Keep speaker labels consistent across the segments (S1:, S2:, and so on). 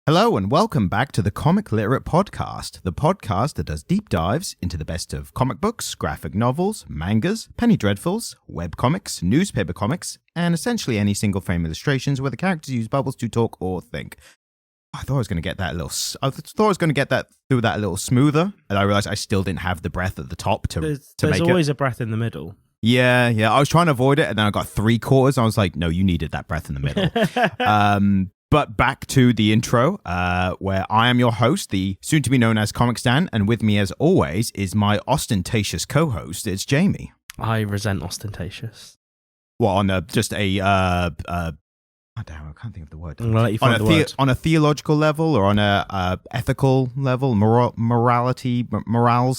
S1: Hello and welcome back to the Comic Literate podcast, the podcast that does deep dives into the best of comic books, graphic novels, mangas, penny dreadfuls, webcomics, newspaper comics, and essentially any single frame illustrations where the characters use bubbles to talk or think. I thought I was going to get that through that a little smoother, and I realized I still didn't have the breath at the top to make it.
S2: There's always a breath in the middle.
S1: Yeah. I was trying to avoid it, and then I got 3/4. I was like, no, you needed that breath in the middle. But back to the intro, where I am your host, the soon-to-be known as Comic Stan, and with me, as always, is my ostentatious co-host. It's Jamie.
S2: I resent ostentatious.
S1: Well, on I can't think of the word.
S2: I'm gonna let you find the word.
S1: On a theological level, or on a ethical level, morals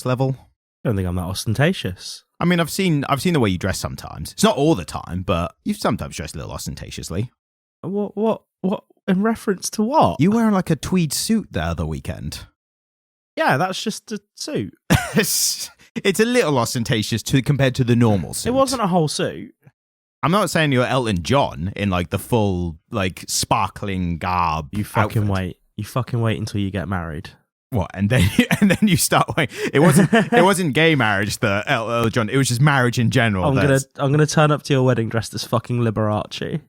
S1: level.
S2: I don't think I'm that ostentatious.
S1: I mean, I've seen the way you dress sometimes. It's not all the time, but you sometimes dress a little ostentatiously.
S2: What? In reference to what?
S1: You wearing like a tweed suit the other weekend.
S2: Yeah, that's just a suit.
S1: It's a little ostentatious compared to the normal suit.
S2: It wasn't a whole suit.
S1: I'm not saying you're Elton John in like the full like sparkling garb.
S2: You fucking
S1: outfit.
S2: wait. You fucking wait until you get married.
S1: What? And then you start waiting. It wasn't gay marriage that Elton John. It was just marriage in general.
S2: I'm gonna turn up to your wedding dressed as fucking Liberace.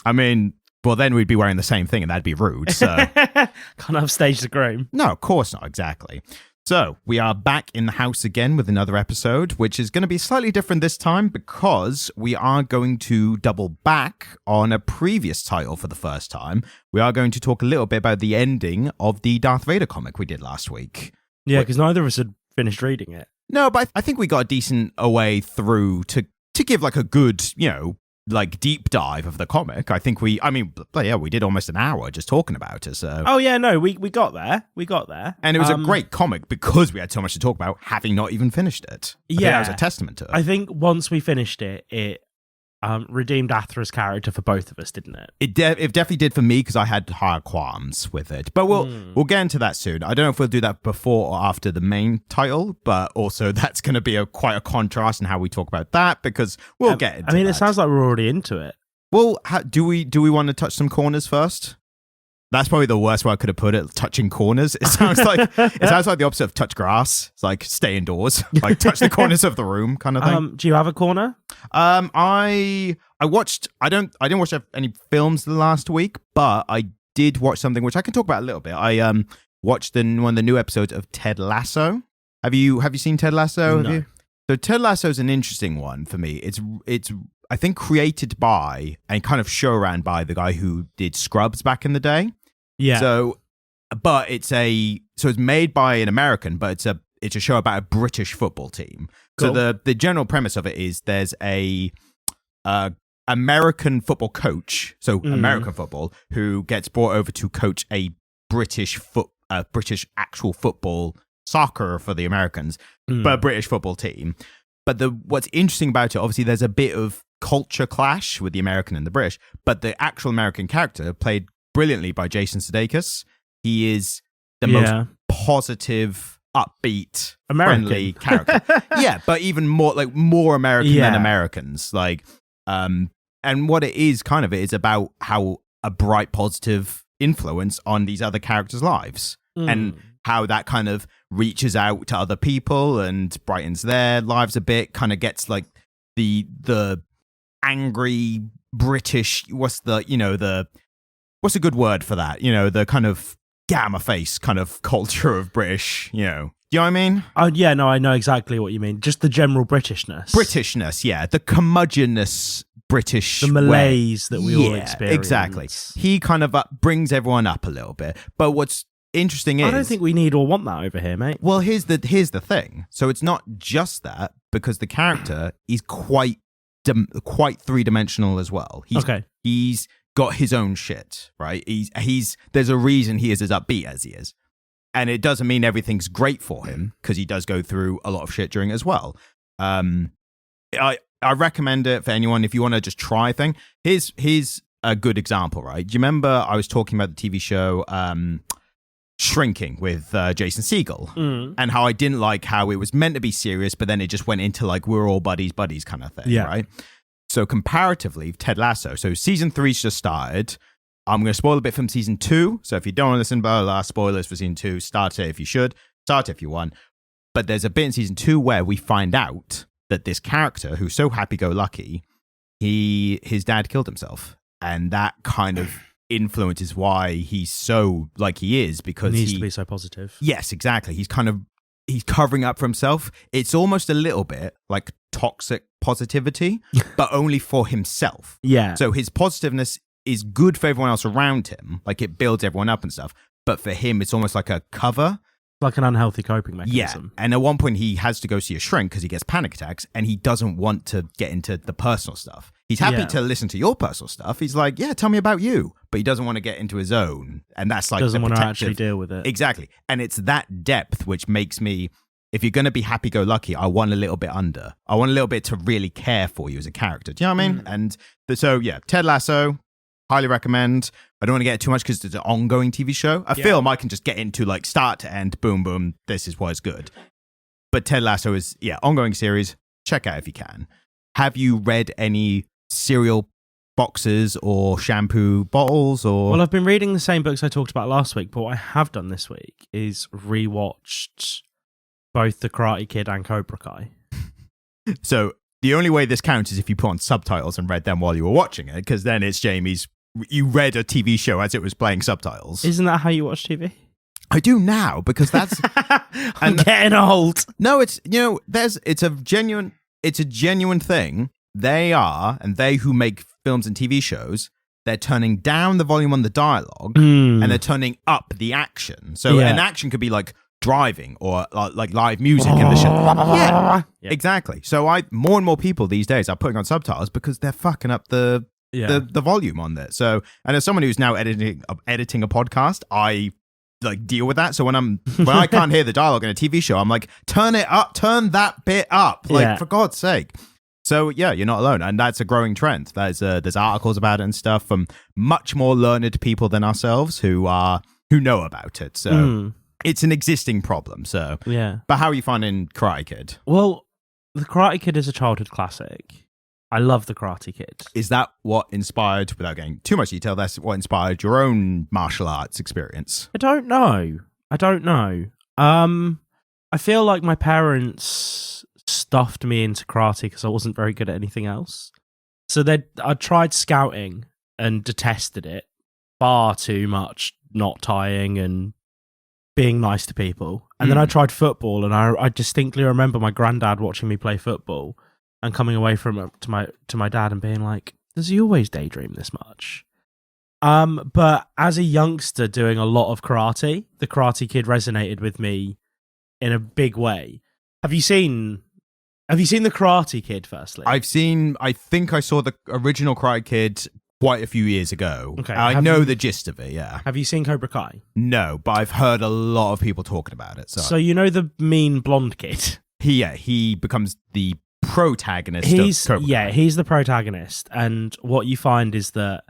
S1: I mean, well, then we'd be wearing the same thing, and that'd be rude. So
S2: can't have stage the groom.
S1: No, of course not. Exactly. So we are back in the house again with another episode, which is going to be slightly different this time because we are going to double back on a previous title for the first time. We are going to talk a little bit about the ending of the Darth Vader comic we did last week.
S2: Yeah, because neither of us had finished reading it.
S1: No, but I think we got a decent way through to give like a good, like deep dive of the comic. I think we did almost an hour just talking about it. So.
S2: Oh yeah, no, we got there.
S1: And it was a great comic because we had so much to talk about, having not even finished it. I think that was a testament to it.
S2: I think once we finished it, it redeemed Athra's character for both of us, didn't it?
S1: It definitely did for me because I had higher qualms with it. But we'll get into that soon. I don't know if we'll do that before or after the main title, but also that's going to be quite a contrast in how we talk about that because we'll get into
S2: it sounds like we're already into it.
S1: Well, do we want to touch some corners first? That's probably the worst way I could have put it. Touching corners. It sounds like the opposite of touch grass. It's like stay indoors, like touch the corners of the room, kind of thing.
S2: Do you have a corner?
S1: I didn't watch any films the last week, but I did watch something which I can talk about a little bit. I watched one of the new episodes of Ted Lasso. Have you seen Ted Lasso?
S2: No.
S1: So Ted Lasso is an interesting one for me. It's I think created by and kind of show ran by the guy who did Scrubs back in the day.
S2: Yeah.
S1: So it's made by an American, but it's a show about a British football team.
S2: Cool.
S1: So the general premise of it is there's a American football coach, American football, who gets brought over to coach a British actual football soccer for the Americans, but a British football team. But what's interesting about it, obviously, there's a bit of culture clash with the American and the British, but the actual American character played brilliantly by Jason Sudeikis. He is the most positive, upbeat, friendly character. Yeah, but even more American than Americans. And what it is is about how a bright, positive influence on these other characters' lives and how that kind of reaches out to other people and brightens their lives a bit. Kind of gets like the angry British. What's a good word for that? The kind of gamma face kind of culture of British. Do you know what I mean?
S2: Yeah, no, I know exactly what you mean. Just the general Britishness, yeah, the curmudgeonness British, the malaise that we all experience.
S1: Exactly. He kind of brings everyone up a little bit. But what's interesting is
S2: I don't think we need or want that over here, mate.
S1: Well, here's the thing. So it's not just that, because the character is quite three-dimensional as well. He's got his own shit, right? There's a reason he is as upbeat as he is. And it doesn't mean everything's great for him, because he does go through a lot of shit during it as well. I recommend it for anyone if you want to just try a thing. Here's a good example, right? Do you remember I was talking about the TV show Shrinking with Jason Segel and how I didn't like how it was meant to be serious, but then it just went into like we're all buddies kind of thing, right? So comparatively, Ted Lasso. So season 3's just started. I'm going to spoil a bit from season 2. So if you don't want to listen to the last spoilers for season 2, start it if you should. Start it if you want. But there's a bit in season 2 where we find out that this character, who's so happy-go-lucky, his dad killed himself. And that kind of influences why he's so like he is, because
S2: he needs to be so positive.
S1: Yes, exactly. He's covering up for himself. It's almost a little bit like toxic positivity, but only for himself.
S2: Yeah.
S1: So his positiveness is good for everyone else around him. Like it builds everyone up and stuff. But for him, it's almost like a cover.
S2: Like an unhealthy coping mechanism.
S1: Yeah. And at one point, he has to go see a shrink because he gets panic attacks and he doesn't want to get into the personal stuff. He's happy to listen to your personal stuff. He's like, yeah, tell me about you. But he doesn't want to get into his own. And that's like
S2: doesn't want to actually deal with it.
S1: Exactly. And it's that depth which makes me, if you're going to be happy-go-lucky, I want a little bit under. I want a little bit to really care for you as a character. Do you know what I mean? And so, yeah, Ted Lasso, highly recommend. I don't want to get too much because it's an ongoing TV show. A film I can just get into like start to end, boom, boom, this is why it's good. But Ted Lasso is, ongoing series. Check out if you can. Have you read any cereal boxes or shampoo bottles? Or
S2: Well, I've been reading the same books I talked about last week, but what I have done this week is rewatched both The Karate Kid and Cobra Kai.
S1: So the only way this counts is if you put on subtitles and read them while you were watching it, because then it's Jamie's, you read a TV show as it was playing subtitles.
S2: Isn't that how you watch TV?
S1: I do now, because that's...
S2: I'm getting old.
S1: No, it's, it's a genuine thing. They who make films and TV shows, they're turning down the volume on the dialogue and they're turning up the action. So an action could be like driving or like live music in the show. Yeah, exactly. So more and more people these days are putting on subtitles because they're fucking up the volume on there. So, and as someone who's now editing a podcast, I like deal with that. So when I can't hear the dialogue in a TV show, I'm like, turn it up, turn that bit up, like for God's sake. So yeah, you're not alone, and that's a growing trend. There's articles about it and stuff from much more learned people than ourselves who know about it. So it's an existing problem. So
S2: yeah.
S1: But how are you finding Karate Kid?
S2: Well, The Karate Kid is a childhood classic. I love The Karate Kid.
S1: Is that what inspired, without getting too much detail, that's what inspired your own martial arts experience?
S2: I don't know. I feel like my parents stuffed me into karate because I wasn't very good at anything else. So I tried scouting and detested it far too much, not tying and being nice to people. And then I tried football, and I distinctly remember my granddad watching me play football and coming away from it to my dad and being like, does he always daydream this much? But as a youngster doing a lot of karate, The Karate Kid resonated with me in a big way. Have you seen The Karate Kid, firstly?
S1: I think I saw the original Karate Kid quite a few years ago.
S2: Okay.
S1: I know the gist of it, yeah.
S2: Have you seen Cobra Kai?
S1: No, but I've heard a lot of people talking about it. So
S2: you know the mean blonde kid?
S1: He becomes the protagonist of Cobra Kai.
S2: He's the protagonist. And what you find is that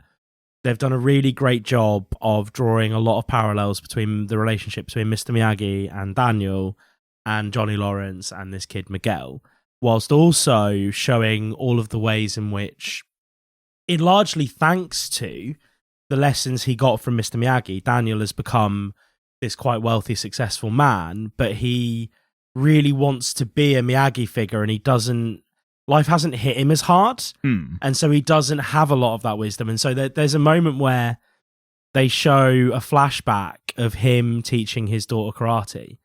S2: they've done a really great job of drawing a lot of parallels between the relationship between Mr. Miyagi and Daniel and Johnny Lawrence and this kid Miguel, whilst also showing all of the ways in which, it largely thanks to the lessons he got from Mr. Miyagi, Daniel has become this quite wealthy, successful man, but he really wants to be a Miyagi figure, and life hasn't hit him as hard, and so he doesn't have a lot of that wisdom. And so there's a moment where they show a flashback of him teaching his daughter karate,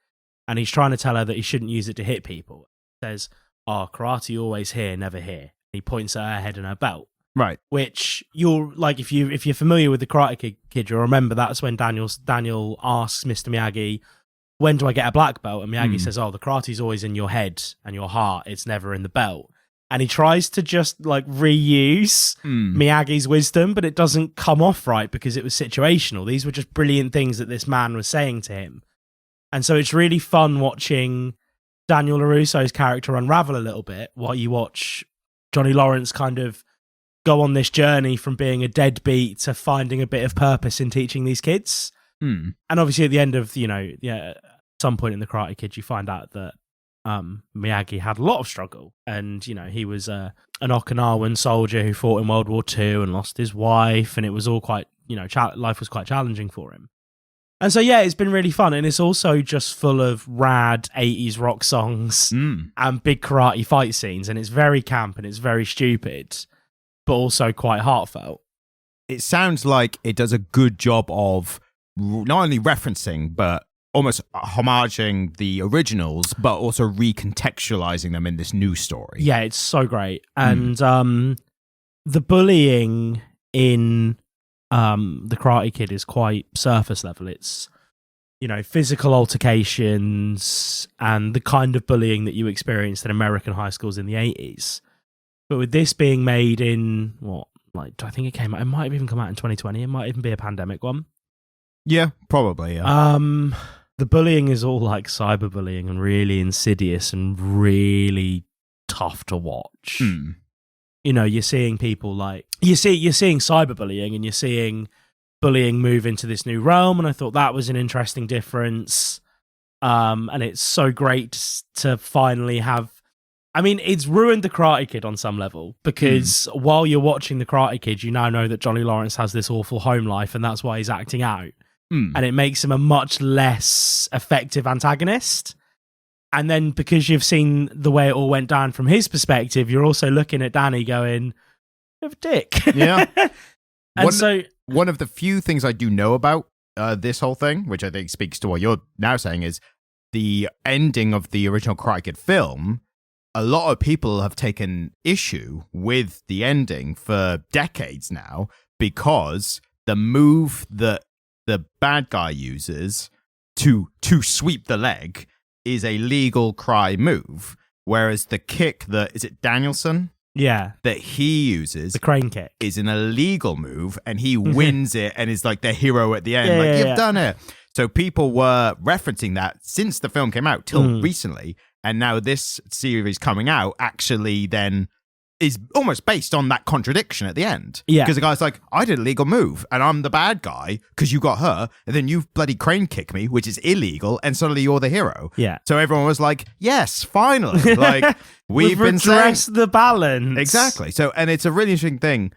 S2: and he's trying to tell her that he shouldn't use it to hit people. He says, karate always here, never here. He points at her head and her belt.
S1: Right.
S2: Which you'll like if you're familiar with The Karate Kid, you'll remember that's when Daniel asks Mr. Miyagi, when do I get a black belt? And Miyagi says, the karate's always in your head and your heart. It's never in the belt. And he tries to just like reuse Miyagi's wisdom, but it doesn't come off right because it was situational. These were just brilliant things that this man was saying to him. And so it's really fun watching Daniel LaRusso's character unravel a little bit while you watch Johnny Lawrence kind of go on this journey from being a deadbeat to finding a bit of purpose in teaching these kids. And obviously at the end of, at some point in The Karate Kid, you find out that Miyagi had a lot of struggle. And, you know, he was an Okinawan soldier who fought in World War II and lost his wife. And it was all quite, you know, life was quite challenging for him. And so, yeah, it's been really fun. And it's also just full of rad 80s rock songs and big karate fight scenes. And it's very camp and it's very stupid, but also quite heartfelt.
S1: It sounds like it does a good job of not only referencing, but almost homaging the originals, but also recontextualizing them in this new story.
S2: Yeah, it's so great. And the bullying in The Karate Kid is quite surface level. It's, you know, physical altercations and the kind of bullying that you experienced in American high schools in the 80s. But with this being made in, I think it might have even come out in 2020. It might even be a pandemic one.
S1: Yeah, probably, yeah.
S2: The bullying is all like cyberbullying and really insidious and really tough to watch. You know, you're seeing people like you're seeing cyberbullying and you're seeing bullying move into this new realm, and I thought that was an interesting difference. And it's so great to finally have. I mean, it's ruined The Karate Kid on some level because while you're watching The Karate Kid, you now know that Johnny Lawrence has this awful home life, and that's why he's acting out. And it makes him a much less effective antagonist. And then because you've seen the way it all went down from his perspective, you're also looking at Danny going, "You're a dick."
S1: Yeah.
S2: And
S1: one of the few things I do know about this whole thing, which I think speaks to what you're now saying, is the ending of the original Karate Kid film. A lot of people have taken issue with the ending for decades now because the move that the bad guy uses to sweep the leg is a legal cry move, whereas the kick is it Danielson?
S2: Yeah.
S1: That he uses,
S2: the crane kick,
S1: is an illegal move, and he wins it and is like the hero at the end. You've done it. So people were referencing that since the film came out till recently, and now this series coming out actually then is almost based on that contradiction at the end. Yeah. Because the guy's like, I did a legal move and I'm the bad guy because you got her, and then you bloody crane kick me, which is illegal, and suddenly you're the hero.
S2: Yeah.
S1: So everyone was like, yes, finally. Like, we've been
S2: redressed the balance.
S1: Exactly. So, and it's a really interesting thing.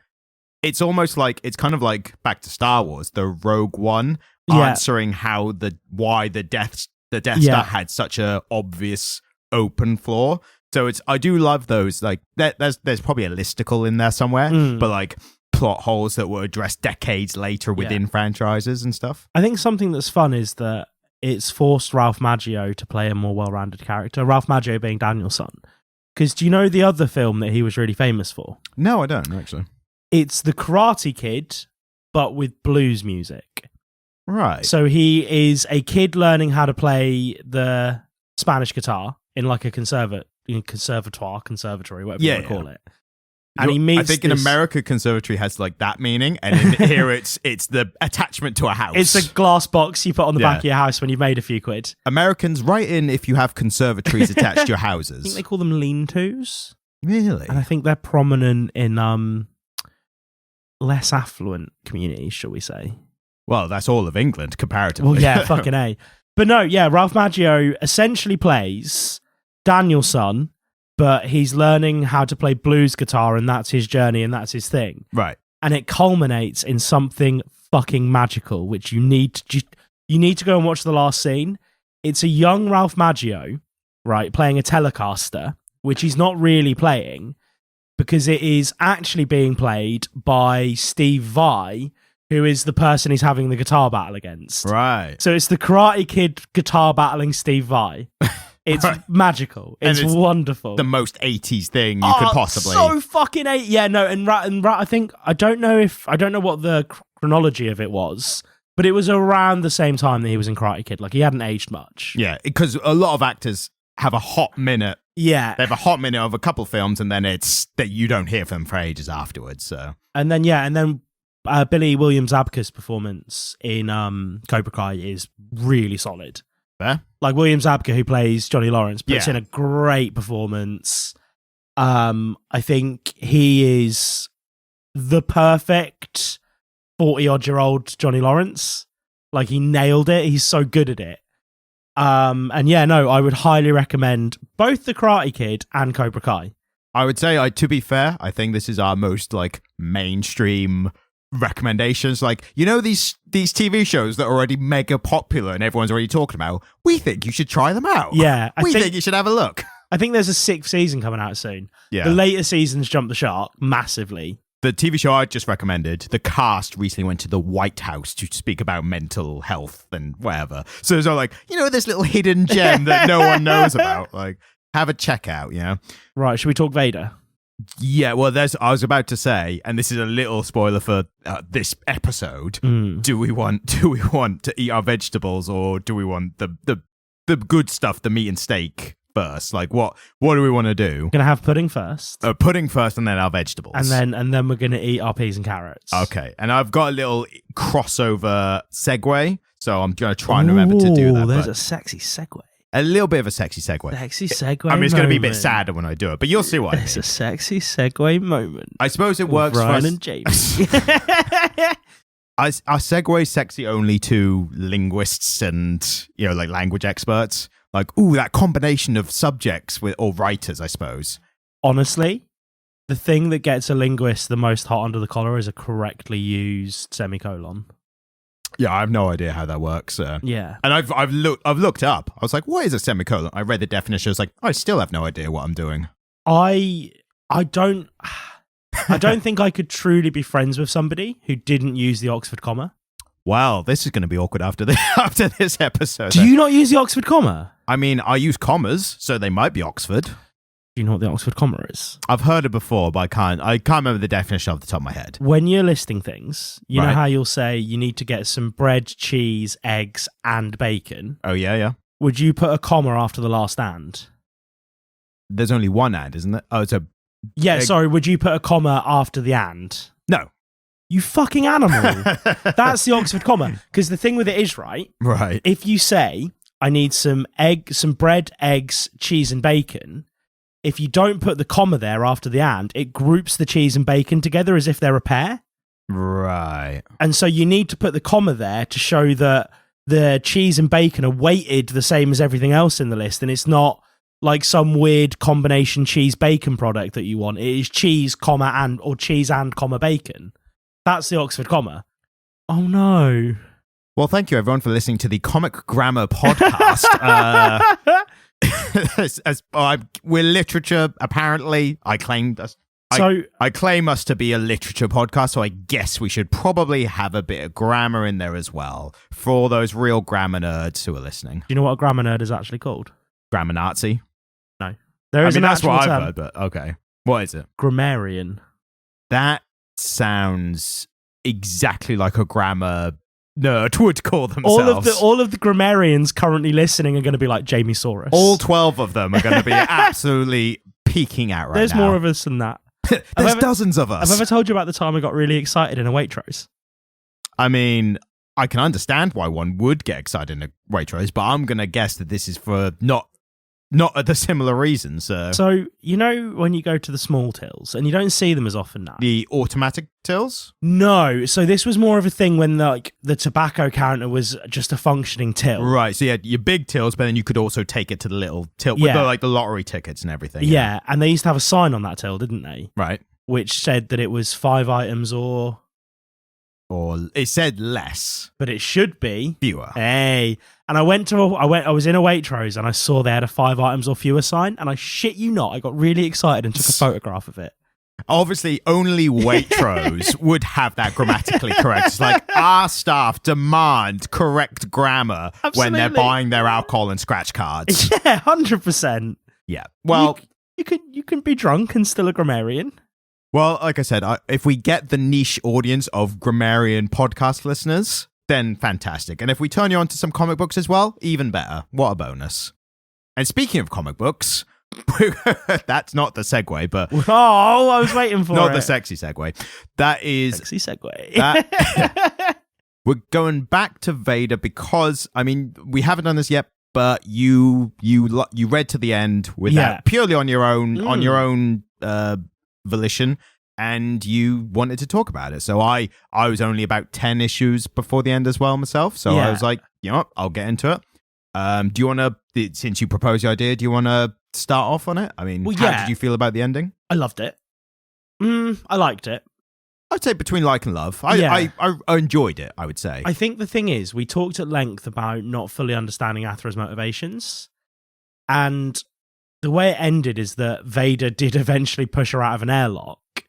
S1: It's almost like, it's kind of like back to Star Wars, the Rogue One answering why the Death Star had such a obvious open flaw. So I do love those, like, there's probably a listicle in there somewhere, but like plot holes that were addressed decades later within franchises and stuff.
S2: I think something that's fun is that it's forced Ralph Macchio to play a more well-rounded character, Ralph Macchio being Daniel's son. Because do you know the other film that he was really famous for?
S1: No, I don't, actually.
S2: It's The Karate Kid, but with blues music.
S1: Right.
S2: So he is a kid learning how to play the Spanish guitar in like a conservatory, whatever you want to call it. And he meets.
S1: I think in America, conservatory has like that meaning, and in here it's the attachment to a house.
S2: It's a glass box you put on the back of your house when you've made a few quid.
S1: Americans, write in if you have conservatories attached to your houses.
S2: I think they call them lean-tos.
S1: Really?
S2: And I think they're prominent in less affluent communities, shall we say?
S1: Well, that's all of England comparatively.
S2: Well, yeah, fucking A. But no, yeah, Ralph Macchio essentially plays Daniel's son, but he's learning how to play blues guitar, and that's his journey and that's his thing.
S1: Right.
S2: And it culminates in something fucking magical, which you need to go and watch the last scene. It's a young Ralph Macchio, right, playing a Telecaster, which he's not really playing because it is actually being played by Steve Vai, who is the person he's having the guitar battle against.
S1: Right.
S2: So it's the Karate Kid guitar battling Steve Vai. It's magical. It's wonderful.
S1: The most 80s thing you could possibly.
S2: So fucking 80s. Yeah, no, and I think I don't know what the chronology of it was, but it was around the same time that he was in Karate Kid. Like, he hadn't aged much.
S1: Yeah, because a lot of actors have a hot minute.
S2: Yeah.
S1: They have a hot minute of a couple films, and then it's that you don't hear from them for ages afterwards. So.
S2: And then Billy Williams Zabka's performance in Cobra Kai is really solid.
S1: Fair.
S2: Like, William Zabka, who plays Johnny Lawrence, puts in a great performance. I think he is the perfect 40-odd-year-old Johnny Lawrence. Like, he nailed it. He's so good at it. And yeah, no, I would highly recommend both The Karate Kid and Cobra Kai.
S1: I would say, to be fair, I think this is our most like mainstream recommendations. Like, you know, these TV shows that are already mega popular and everyone's already talking about. We think you should try them out.
S2: Yeah,
S1: we think you should have a look.
S2: I think there's a 6th season coming out soon.
S1: Yeah,
S2: the later seasons jumped the shark massively.
S1: The TV show I just recommended, the cast recently went to the White House to speak about mental health and whatever. So it's all like, you know, this little hidden gem that no one knows about. Like, have a check out, you know?
S2: Right, should we talk Vader?
S1: Yeah, well, I was about to say, and this is a little spoiler for this episode. Do we want to eat our vegetables, or do we want the good stuff, the meat and steak first? Like, what do we want to do?
S2: Gonna have pudding first.
S1: Pudding first, and then our vegetables,
S2: and then we're gonna eat our peas and carrots.
S1: Okay, and I've got a little crossover segue, so I'm gonna try and remember to do that.
S2: There's a sexy segue.
S1: A little bit of a sexy segue.
S2: Sexy segue.
S1: I mean, it's going to be a bit sadder when I do it, but you'll see what I mean.
S2: It's a sexy segue moment.
S1: I suppose it works
S2: Brian
S1: for us.
S2: And Jamie.
S1: Are segues sexy only to linguists and, you know, like language experts? Like, ooh, that combination of subjects or writers, I suppose.
S2: Honestly, the thing that gets a linguist the most hot under the collar is a correctly used semicolon.
S1: Yeah, I have no idea how that works.
S2: Yeah,
S1: and I've looked up. I was like, what is a semicolon? I read the definition. I was like, I still have no idea what I'm doing.
S2: I don't think I could truly be friends with somebody who didn't use the Oxford comma.
S1: Well, this is going to be awkward after this episode.
S2: Do you not use the Oxford comma?
S1: I mean, I use commas, so they might be Oxford.
S2: Do you know what the Oxford comma is?
S1: I've heard it before, but I can't remember the definition off the top of my head.
S2: When you're listing things, you know how you'll say you need to get some bread, cheese, eggs, and bacon?
S1: Oh, yeah.
S2: Would you put a comma after the last and?
S1: There's only one and, isn't there? Oh, it's a...
S2: Yeah, sorry, would you put a comma after the and?
S1: No.
S2: You fucking animal. That's the Oxford comma. Because the thing with it is, right?
S1: Right.
S2: If you say, I need some bread, eggs, cheese, and bacon... If you don't put the comma there after the and, it groups the cheese and bacon together as if they're a pair.
S1: Right.
S2: And so you need to put the comma there to show that the cheese and bacon are weighted the same as everything else in the list. And it's not like some weird combination cheese-bacon product that you want. It is cheese, comma, and, or cheese and, comma, bacon. That's the Oxford comma. Oh, no.
S1: Well, thank you, everyone, for listening to the Comic Grammar podcast. We're literature, apparently. I claim us to be a literature podcast, so I guess we should probably have a bit of grammar in there as well for all those real grammar nerds who are listening.
S2: Do you know what a grammar nerd is actually called?
S1: Grammar Nazi?
S2: No. That's
S1: what I've heard, but okay. What is it?
S2: Grammarian.
S1: That sounds exactly like a grammar nerd would call themselves.
S2: All of the grammarians currently listening are going to be like Jamie Saurus.
S1: All 12 of them are going to be absolutely peeking out
S2: There's
S1: now.
S2: more of us than that.
S1: There's dozens of us.
S2: I've ever told you about the time I got really excited in a Waitrose.
S1: I mean, I can understand why one would get excited in a Waitrose, but I'm going to guess that this is for not the similar reasons.
S2: So, you know when you go to the small tills, and you don't see them as often now?
S1: The automatic tills?
S2: No. So this was more of a thing when the tobacco counter was just a functioning till.
S1: Right. So you had your big tills, but then you could also take it to the little till with the lottery tickets and everything.
S2: Yeah. And they used to have a sign on that till, didn't they?
S1: Right.
S2: Which said that it was 5 items or
S1: it said less.
S2: But it should be
S1: fewer.
S2: Hey. And I was in a Waitrose and I saw they had a 5 items or fewer sign, and I shit you not, I got really excited and took a photograph of it.
S1: Obviously, only Waitrose would have that grammatically correct. It's like, our staff demand correct grammar when they're buying their alcohol and scratch cards.
S2: Yeah, 100%.
S1: Yeah. Well,
S2: you can be drunk and still a grammarian.
S1: Well, like I said, if we get the niche audience of grammarian podcast listeners, then fantastic. And if we turn you on to some comic books as well, even better. What a bonus. And speaking of comic books, that's not the segue, but...
S2: Oh, I was waiting for
S1: not the sexy segue. That is...
S2: Sexy segue.
S1: We're going back to Vader because, I mean, we haven't done this yet, but you read to the end without purely on your own volition, and you wanted to talk about it. So I was only about 10 issues before the end as well myself. So I was like, you know what, I'll get into it. Do you want to, since you proposed the idea, do you want to start off on it? I mean, how did you feel about the ending?
S2: I loved it. I liked it.
S1: I'd say between like and love. I enjoyed it, I would say.
S2: I think the thing is, we talked at length about not fully understanding Athra's motivations. And the way it ended is that Vader did eventually push her out of an airlock,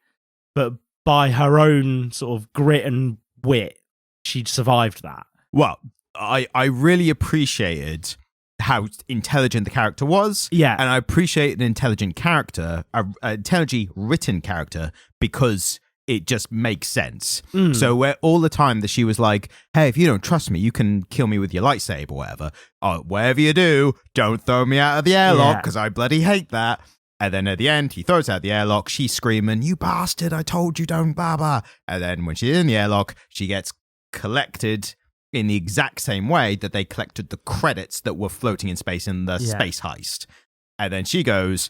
S2: but by her own sort of grit and wit, she'd survived that.
S1: Well, I really appreciated how intelligent the character was.
S2: Yeah.
S1: And I appreciate an intelligent character, an intelligently written character, because it just makes sense. So where all the time that she was like, hey, if you don't trust me, you can kill me with your lightsaber or whatever. Whatever you do, don't throw me out of the airlock because I bloody hate that. And then at the end, he throws out the airlock. She's screaming, you bastard, I told you don't, baba. And then when she's in the airlock, she gets collected in the exact same way that they collected the credits that were floating in space in the space heist. And then she goes,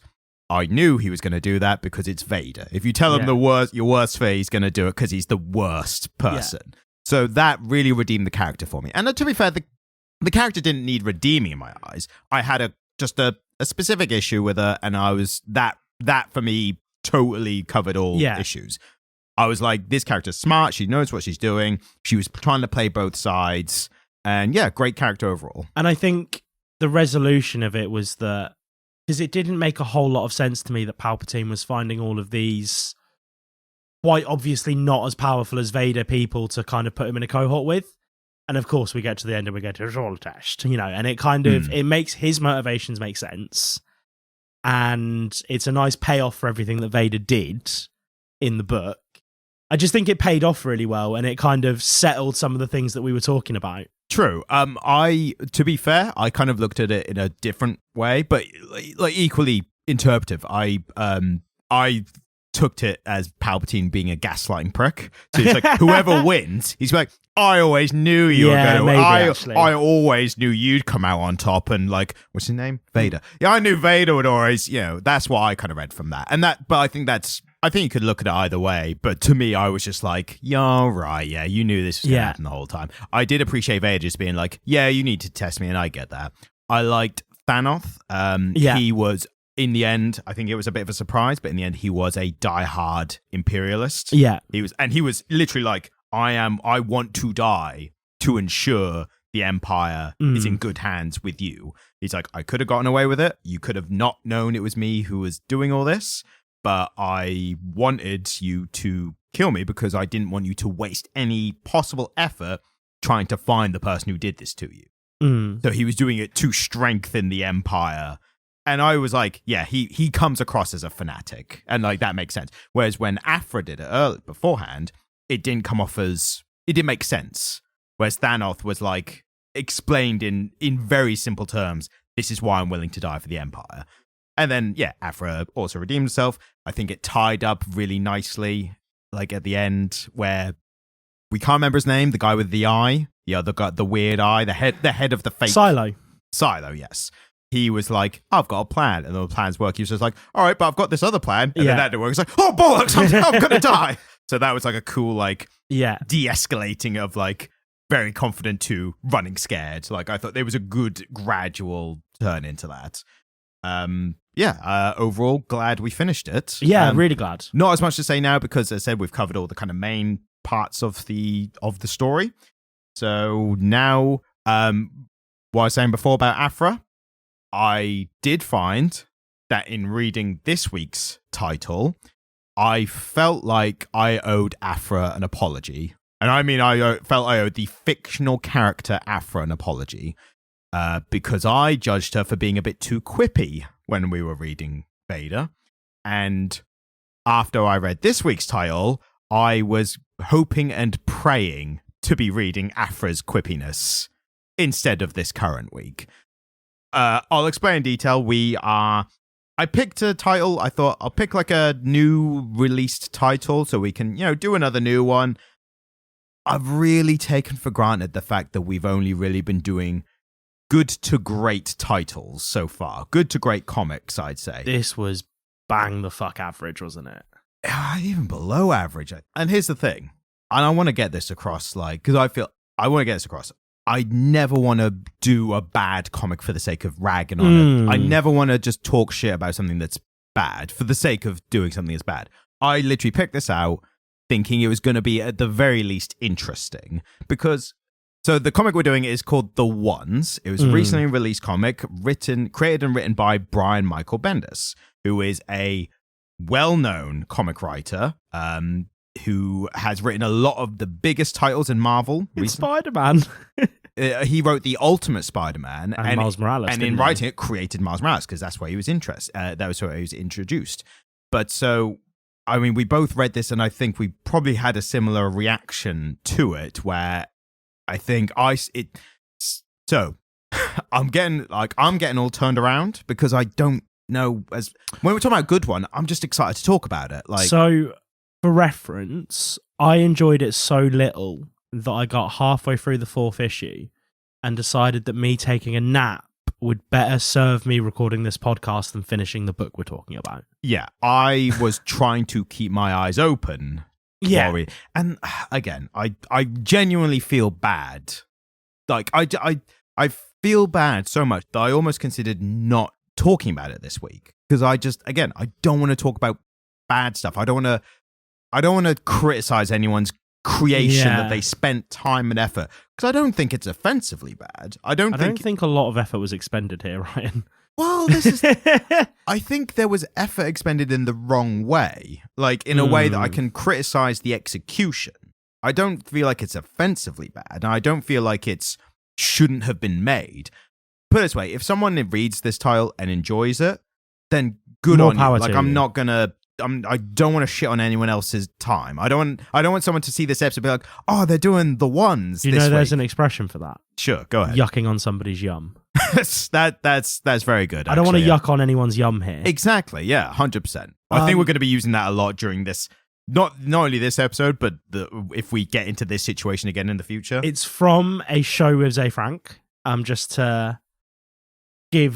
S1: I knew he was going to do that because it's Vader. If you tell him your worst fear, he's going to do it because he's the worst person. Yeah. So that really redeemed the character for me. And to be fair, the character didn't need redeeming in my eyes. I had just a specific issue with her, and I was that for me totally covered all issues. I was like, this character's smart. She knows what she's doing. She was trying to play both sides. And yeah, great character overall.
S2: And I think the resolution of it was that, because it didn't make a whole lot of sense to me that Palpatine was finding all of these quite obviously not as powerful as Vader people to kind of put him in a cohort with. And of course, we get to the end and we get to all test, and it kind of, it makes his motivations make sense. And it's a nice payoff for everything that Vader did in the book. I just think it paid off really well, and it kind of settled some of the things that we were talking about.
S1: True. To be fair, I kind of looked at it in a different way, but like equally interpretive. I took it as Palpatine being a gaslighting prick. So he's like, whoever wins, he's like, I always knew you were going to. I always knew you'd come out on top. And like, what's his name? Vader. Yeah, I knew Vader would always. That's what I kind of read from that. And that, but I think you could look at it either way, but to me, I was just like, yeah, right, yeah, you knew this was going to happen the whole time. I did appreciate Vader just being like, yeah, you need to test me, and I get that. I liked Thanos. He was, in the end, I think it was a bit of a surprise, but in the end, he was a diehard imperialist.
S2: Yeah.
S1: He was literally like, I want to die to ensure the Empire is in good hands with you. He's like, I could have gotten away with it. You could have not known it was me who was doing all this. But I wanted you to kill me because I didn't want you to waste any possible effort trying to find the person who did this to you. So he was doing it to strengthen the Empire. And I was like, yeah, he comes across as a fanatic. And like, that makes sense. Whereas when Aphra did it beforehand, it didn't come off as, it didn't make sense. Whereas Thanos was like, explained in very simple terms, this is why I'm willing to die for the Empire. And then, yeah, Aphra also redeemed herself. I think it tied up really nicely, like at the end, where we can't remember his name, the guy with the eye, the other guy, the weird eye, the head of the fake. Silo, yes. He was like, I've got a plan. And the plan's work. He was just like, all right, but I've got this other plan. And then that didn't work. He's like, oh, bollocks, I'm going to die. So that was like a cool, like, de-escalating of like very confident to running scared. Like, I thought there was a good gradual turn into that. Overall, glad we finished it.
S2: Yeah, really glad.
S1: Not as much to say now because, as I said, we've covered all the kind of main parts of the story. So now, what I was saying before about Aphra, I did find that in reading this week's title, I felt like I owed Aphra an apology. And I mean, I felt I owed the fictional character Aphra an apology. Because I judged her for being a bit too quippy when we were reading Vader. And after I read this week's title, I was hoping and praying to be reading Aphra's quippiness instead of this current week. I'll explain in detail. I picked a title. I thought I'll pick like a new released title so we can, do another new one. I've really taken for granted the fact that we've only really been doing good to great titles so far. Good to great comics, I'd say.
S2: This was bang the fuck average, wasn't it?
S1: Even below average. And here's the thing. And I want to get this across, because I want to get this across. I never want to do a bad comic for the sake of ragging on it. I never want to just talk shit about something that's bad for the sake of doing something that's bad. I literally picked this out thinking it was going to be at the very least interesting because so the comic we're doing is called The Ones. It was a recently released comic created and written by Brian Michael Bendis, who is a well-known comic writer who has written a lot of the biggest titles in Marvel.
S2: Spider-Man.
S1: He wrote the Ultimate Spider-Man
S2: and Miles Morales,
S1: and in writing it created Miles Morales because that's why he was that was where he was introduced. But so, I mean, we both read this, and I think we probably had a similar reaction to it, where I think So I'm getting all turned around because I don't know when we're talking about a good one. I'm just excited to talk about it.
S2: So, for reference, I enjoyed it so little that I got halfway through the 4th issue and decided that me taking a nap would better serve me recording this podcast than finishing the book we're talking about.
S1: Yeah, I was trying to keep my eyes open.
S2: Yeah.
S1: And again, I genuinely feel bad. Like, I feel bad so much that I almost considered not talking about it this week. Because I don't want to talk about bad stuff. I don't want to criticize anyone's creation that they spent time and effort, because I don't think it's offensively bad. I don't think
S2: a lot of effort was expended here, Ryan.
S1: Well, I think there was effort expended in the wrong way, like in a way that I can criticize the execution. I don't feel like it's offensively bad, and I don't feel like it's shouldn't have been made. Put it this way, if someone reads this title and enjoys it, then good on you. Like, I'm not gonna I don't want to shit on anyone else's time. I don't want someone to see this episode and be like, oh, they're doing The Ones.
S2: You know, there's an expression for that.
S1: Sure, go ahead.
S2: Yucking on somebody's yum.
S1: that's very good.
S2: I don't want to yuck on anyone's yum here.
S1: Exactly. Yeah, 100%. I think we're going to be using that a lot during this. Not only this episode, but if we get into this situation again in the future.
S2: It's from a show with Zay Frank. Just to give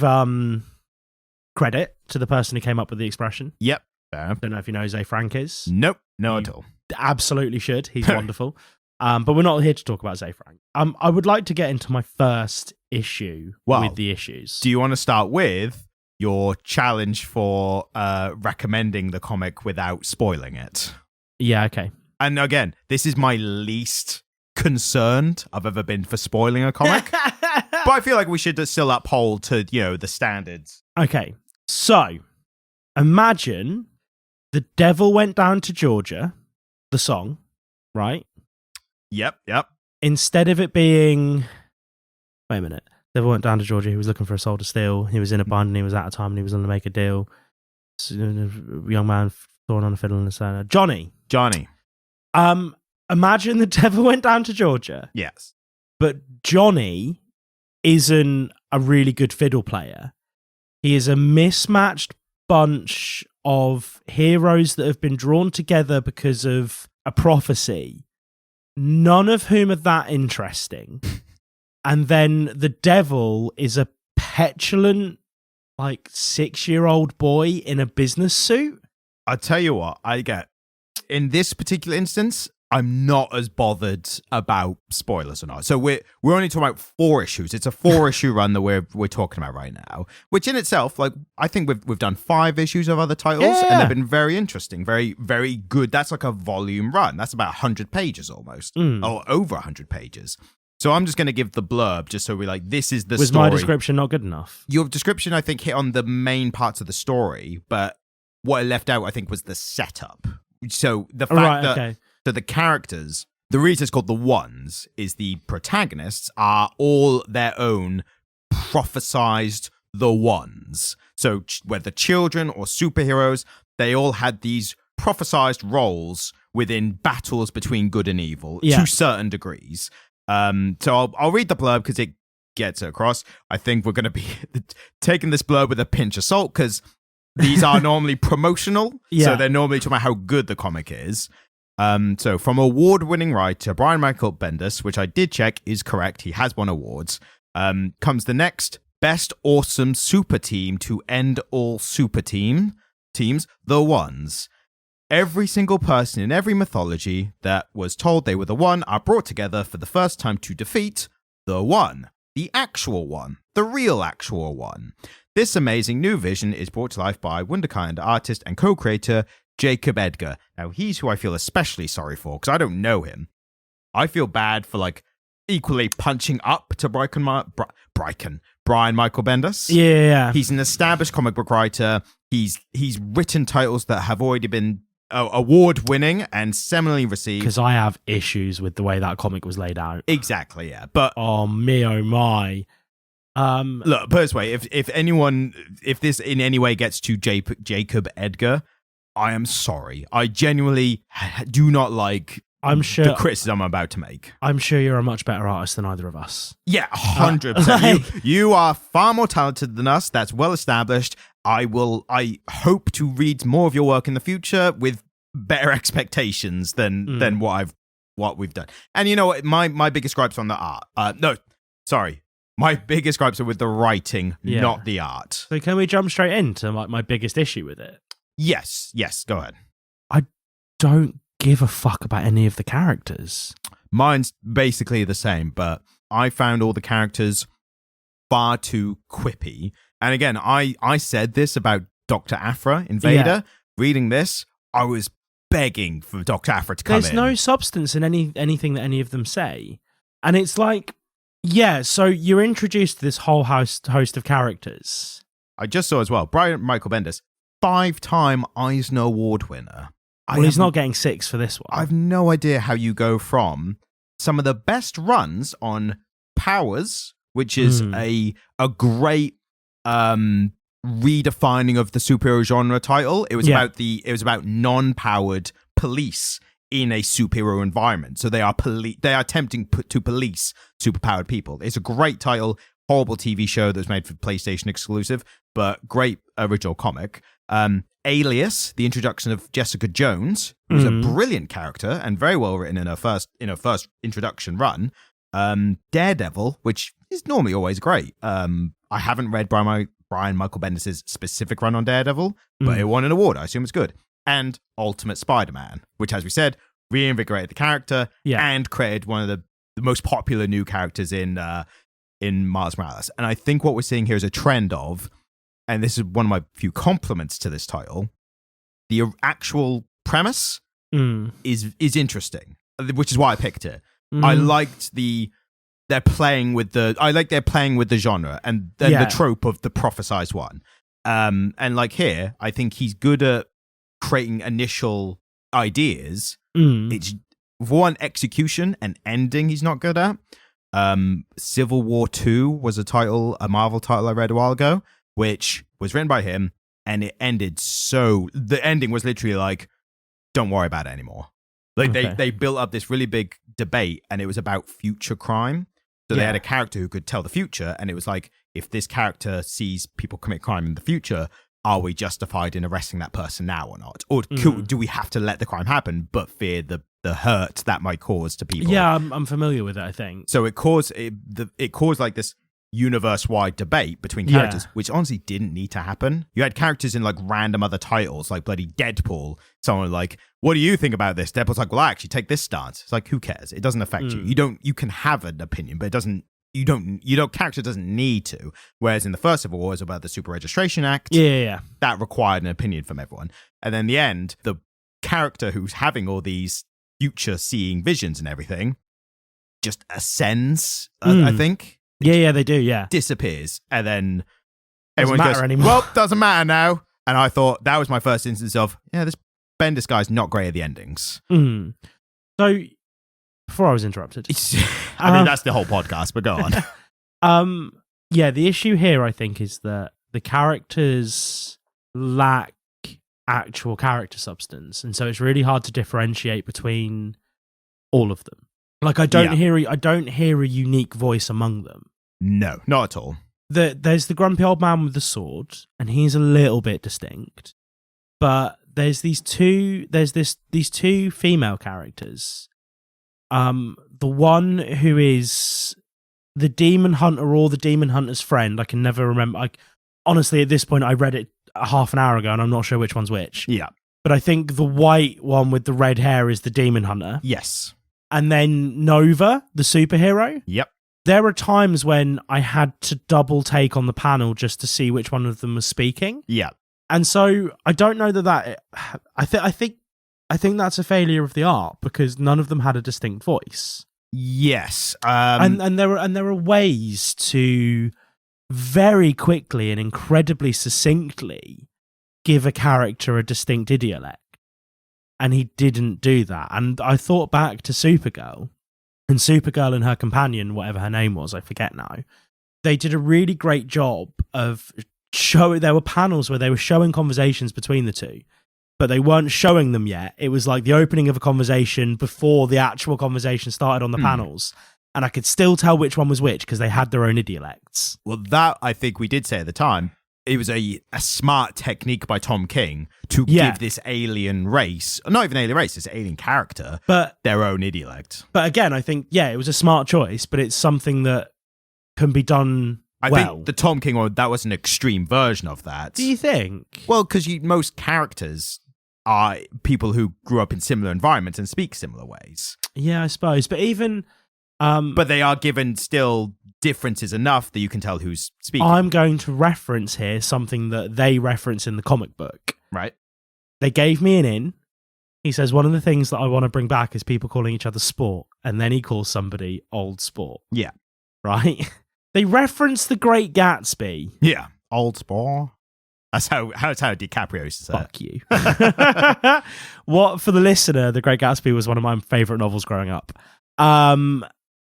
S2: credit to the person who came up with the expression.
S1: Yep.
S2: Don't know if you know who Zay Frank is.
S1: Nope, no at all.
S2: Absolutely should. He's wonderful. But we're not here to talk about Zay Frank. I would like to get into my first issue with the issues.
S1: Do you want to start with your challenge for recommending the comic without spoiling it?
S2: Yeah, okay.
S1: And again, this is my least concerned I've ever been for spoiling a comic. But I feel like we should still uphold to, the standards.
S2: Okay, so imagine The Devil Went Down to Georgia, the song, right?
S1: Yep.
S2: Instead of it being... Wait a minute. Devil went down to Georgia. He was looking for a soul to steal. He was in a bind and he was out of time and he was going to make a deal. So, young man throwing on a fiddle and a sound. Johnny. Imagine The Devil Went Down to Georgia.
S1: Yes.
S2: But Johnny isn't a really good fiddle player. He is a mismatched bunch of heroes that have been drawn together because of a prophecy, none of whom are that interesting. And then the devil is a petulant, 6-year-old boy in a business suit.
S1: I'll tell you what, in this particular instance, I'm not as bothered about spoilers or not. So we're only talking about 4 issues. It's a 4-issue run that we're talking about right now, which in itself, I think we've done 5 issues of other titles, and they've been very interesting, very, very good. That's like a volume run. That's about 100 pages almost, or over 100 pages. So I'm just going to give the blurb just so we're this is the story.
S2: Was my description not good enough?
S1: Your description, I think, hit on the main parts of the story, but what I left out, I think, was the setup. So the fact So the characters, the reason it's called The Ones is the protagonists are all their own prophesized The Ones. So whether children or superheroes, they all had these prophesized roles within battles between good and evil to certain degrees. So I'll read the blurb because it gets it across. I think we're going to be taking this blurb with a pinch of salt because these are normally promotional. So they're normally talking about how good the comic is. So from award-winning writer Brian Michael Bendis, which I did check is correct, he has won awards, comes the next best awesome super team to end all super teams, The Ones. Every single person in every mythology that was told they were the one are brought together for the first time to defeat the one, the actual one, the real actual one. This amazing new vision is brought to life by wunderkind artist and co-creator Jacob Edgar. Now, he's who I feel especially sorry for, because I don't know him. I feel bad for, like, equally punching up to Brian Michael Bendis.
S2: Yeah.
S1: He's an established comic book writer. He's written titles that have already been award-winning and seminally received.
S2: Because I have issues with the way that comic was laid out.
S1: Exactly, yeah. But
S2: oh my.
S1: Look, put it this way, if this in any way gets to Jacob Edgar, I am sorry. I genuinely do not like the criticism I'm about to make.
S2: I'm sure you're a much better artist than either of us.
S1: Yeah, 100%. You are far more talented than us. That's well established. I hope to read more of your work in the future with better expectations than what we've done. And you know what? My biggest gripes on the art. My biggest gripes are with the writing, not the art.
S2: So can we jump straight into my biggest issue with it?
S1: Yes, go ahead.
S2: I don't give a fuck about any of the characters.
S1: Mine's basically the same, but I found all the characters far too quippy. And again, I said this about Dr. Aphra in Vader. Yeah. Reading this, I was begging for Dr. Aphra to come in.
S2: There's no substance in anything that any of them say. And it's like, yeah, so you're introduced to this whole host of characters.
S1: I just saw as well, Brian Michael Bendis, 5-time Eisner Award winner.
S2: Well, he's not getting 6 for this one.
S1: I've no idea how you go from some of the best runs on Powers, which is a great redefining of the superhero genre title. It was about non-powered police in a superhero environment. So they are attempting to police superpowered people. It's a great title, horrible TV show that was made for PlayStation exclusive, but great original comic. Alias, the introduction of Jessica Jones, who's a brilliant character and very well written in her first introduction run. Daredevil, which is normally always great. I haven't read Brian Michael Bendis' specific run on Daredevil, but it won an award. I assume it's good. And Ultimate Spider-Man, which, as we said, reinvigorated the character and created one of the most popular new characters in Miles Morales. And I think what we're seeing here is a trend of, and this is one of my few compliments to this title, the actual premise is interesting, which is why I picked it. I liked they're playing with the genre and the trope of the prophesized one. And like here, I think he's good at creating initial ideas. It's one, execution and ending he's not good at. Civil War 2 was a Marvel title I read a while ago, which was written by him, and it ended the ending was literally like, don't worry about it anymore. Like they built up this really big debate, and it was about future crime. So they had a character who could tell the future, and it was like, if this character sees people commit crime in the future, are we justified in arresting that person now or not? Or do we have to let the crime happen, but fear the hurt that might cause to people?
S2: Yeah, I'm familiar with it, I think.
S1: So it caused like this universe-wide debate between characters, which honestly didn't need to happen. You had characters in like random other titles, like bloody Deadpool. Someone like, what do you think about this? Deadpool's like, well, I actually take this stance. It's like, who cares? It doesn't affect you. You can have an opinion, but it doesn't. Character doesn't need to. Whereas in the first Civil War, it was about the Super Registration Act.
S2: Yeah.
S1: That required an opinion from everyone. And then in the end, the character who's having all these future seeing visions and everything just ascends, I think.
S2: Yeah, they do, yeah.
S1: Disappears. And then
S2: everyone goes,
S1: anymore. Well, doesn't matter now. And I thought that was my first instance of, this Bendis guy's not great at the endings.
S2: So, before I was interrupted.
S1: I mean, that's the whole podcast, but go on.
S2: The issue here, I think, is that the characters lack actual character substance. And so it's really hard to differentiate between all of them. Like, I don't hear a unique voice among them.
S1: No, not at all.
S2: There's the grumpy old man with the sword, and he's a little bit distinct. But there's these two female characters. The one who is the demon hunter or the demon hunter's friend. I can never remember. Honestly, at this point, I read it half an hour ago, and I'm not sure which one's which.
S1: Yeah.
S2: But I think the white one with the red hair is the demon hunter.
S1: Yes.
S2: And then Nova, the superhero.
S1: Yep.
S2: there are times when I had to double take on the panel just to see which one of them was speaking.
S1: Yeah.
S2: And so I don't know I think that's a failure of the art because none of them had a distinct voice.
S1: Yes.
S2: And there are ways to very quickly and incredibly succinctly give a character a distinct idiolect. And he didn't do that. And I thought back to Supergirl, and Supergirl and her companion, whatever her name was, I forget now, they did a really great job of showing. There were panels where they were showing conversations between the two, but they weren't showing them yet. It was like the opening of a conversation before the actual conversation started on the panels. And I could still tell which one was which because they had their own idiolects.
S1: Well, that I think we did say at the time. It was a smart technique by Tom King to give this alien race, not even alien race, this alien character, but their own idiolect.
S2: But again, I think, it was a smart choice, but it's something that can be done
S1: I think the Tom King one, that was an extreme version of that.
S2: Do you think?
S1: Well, because most characters are people who grew up in similar environments and speak similar ways.
S2: Yeah, I suppose. But even...
S1: but they are given still differences enough that you can tell who's speaking.
S2: I'm going to reference here something that they reference in the comic book.
S1: Right.
S2: They gave me an in. He says, one of the things that I want to bring back is people calling each other sport. And then he calls somebody old sport.
S1: Yeah.
S2: Right? They reference The Great Gatsby.
S1: Yeah. Old sport. That's how DiCaprio used to say
S2: Fuck you. What, for the listener, The Great Gatsby was one of my favourite novels growing up.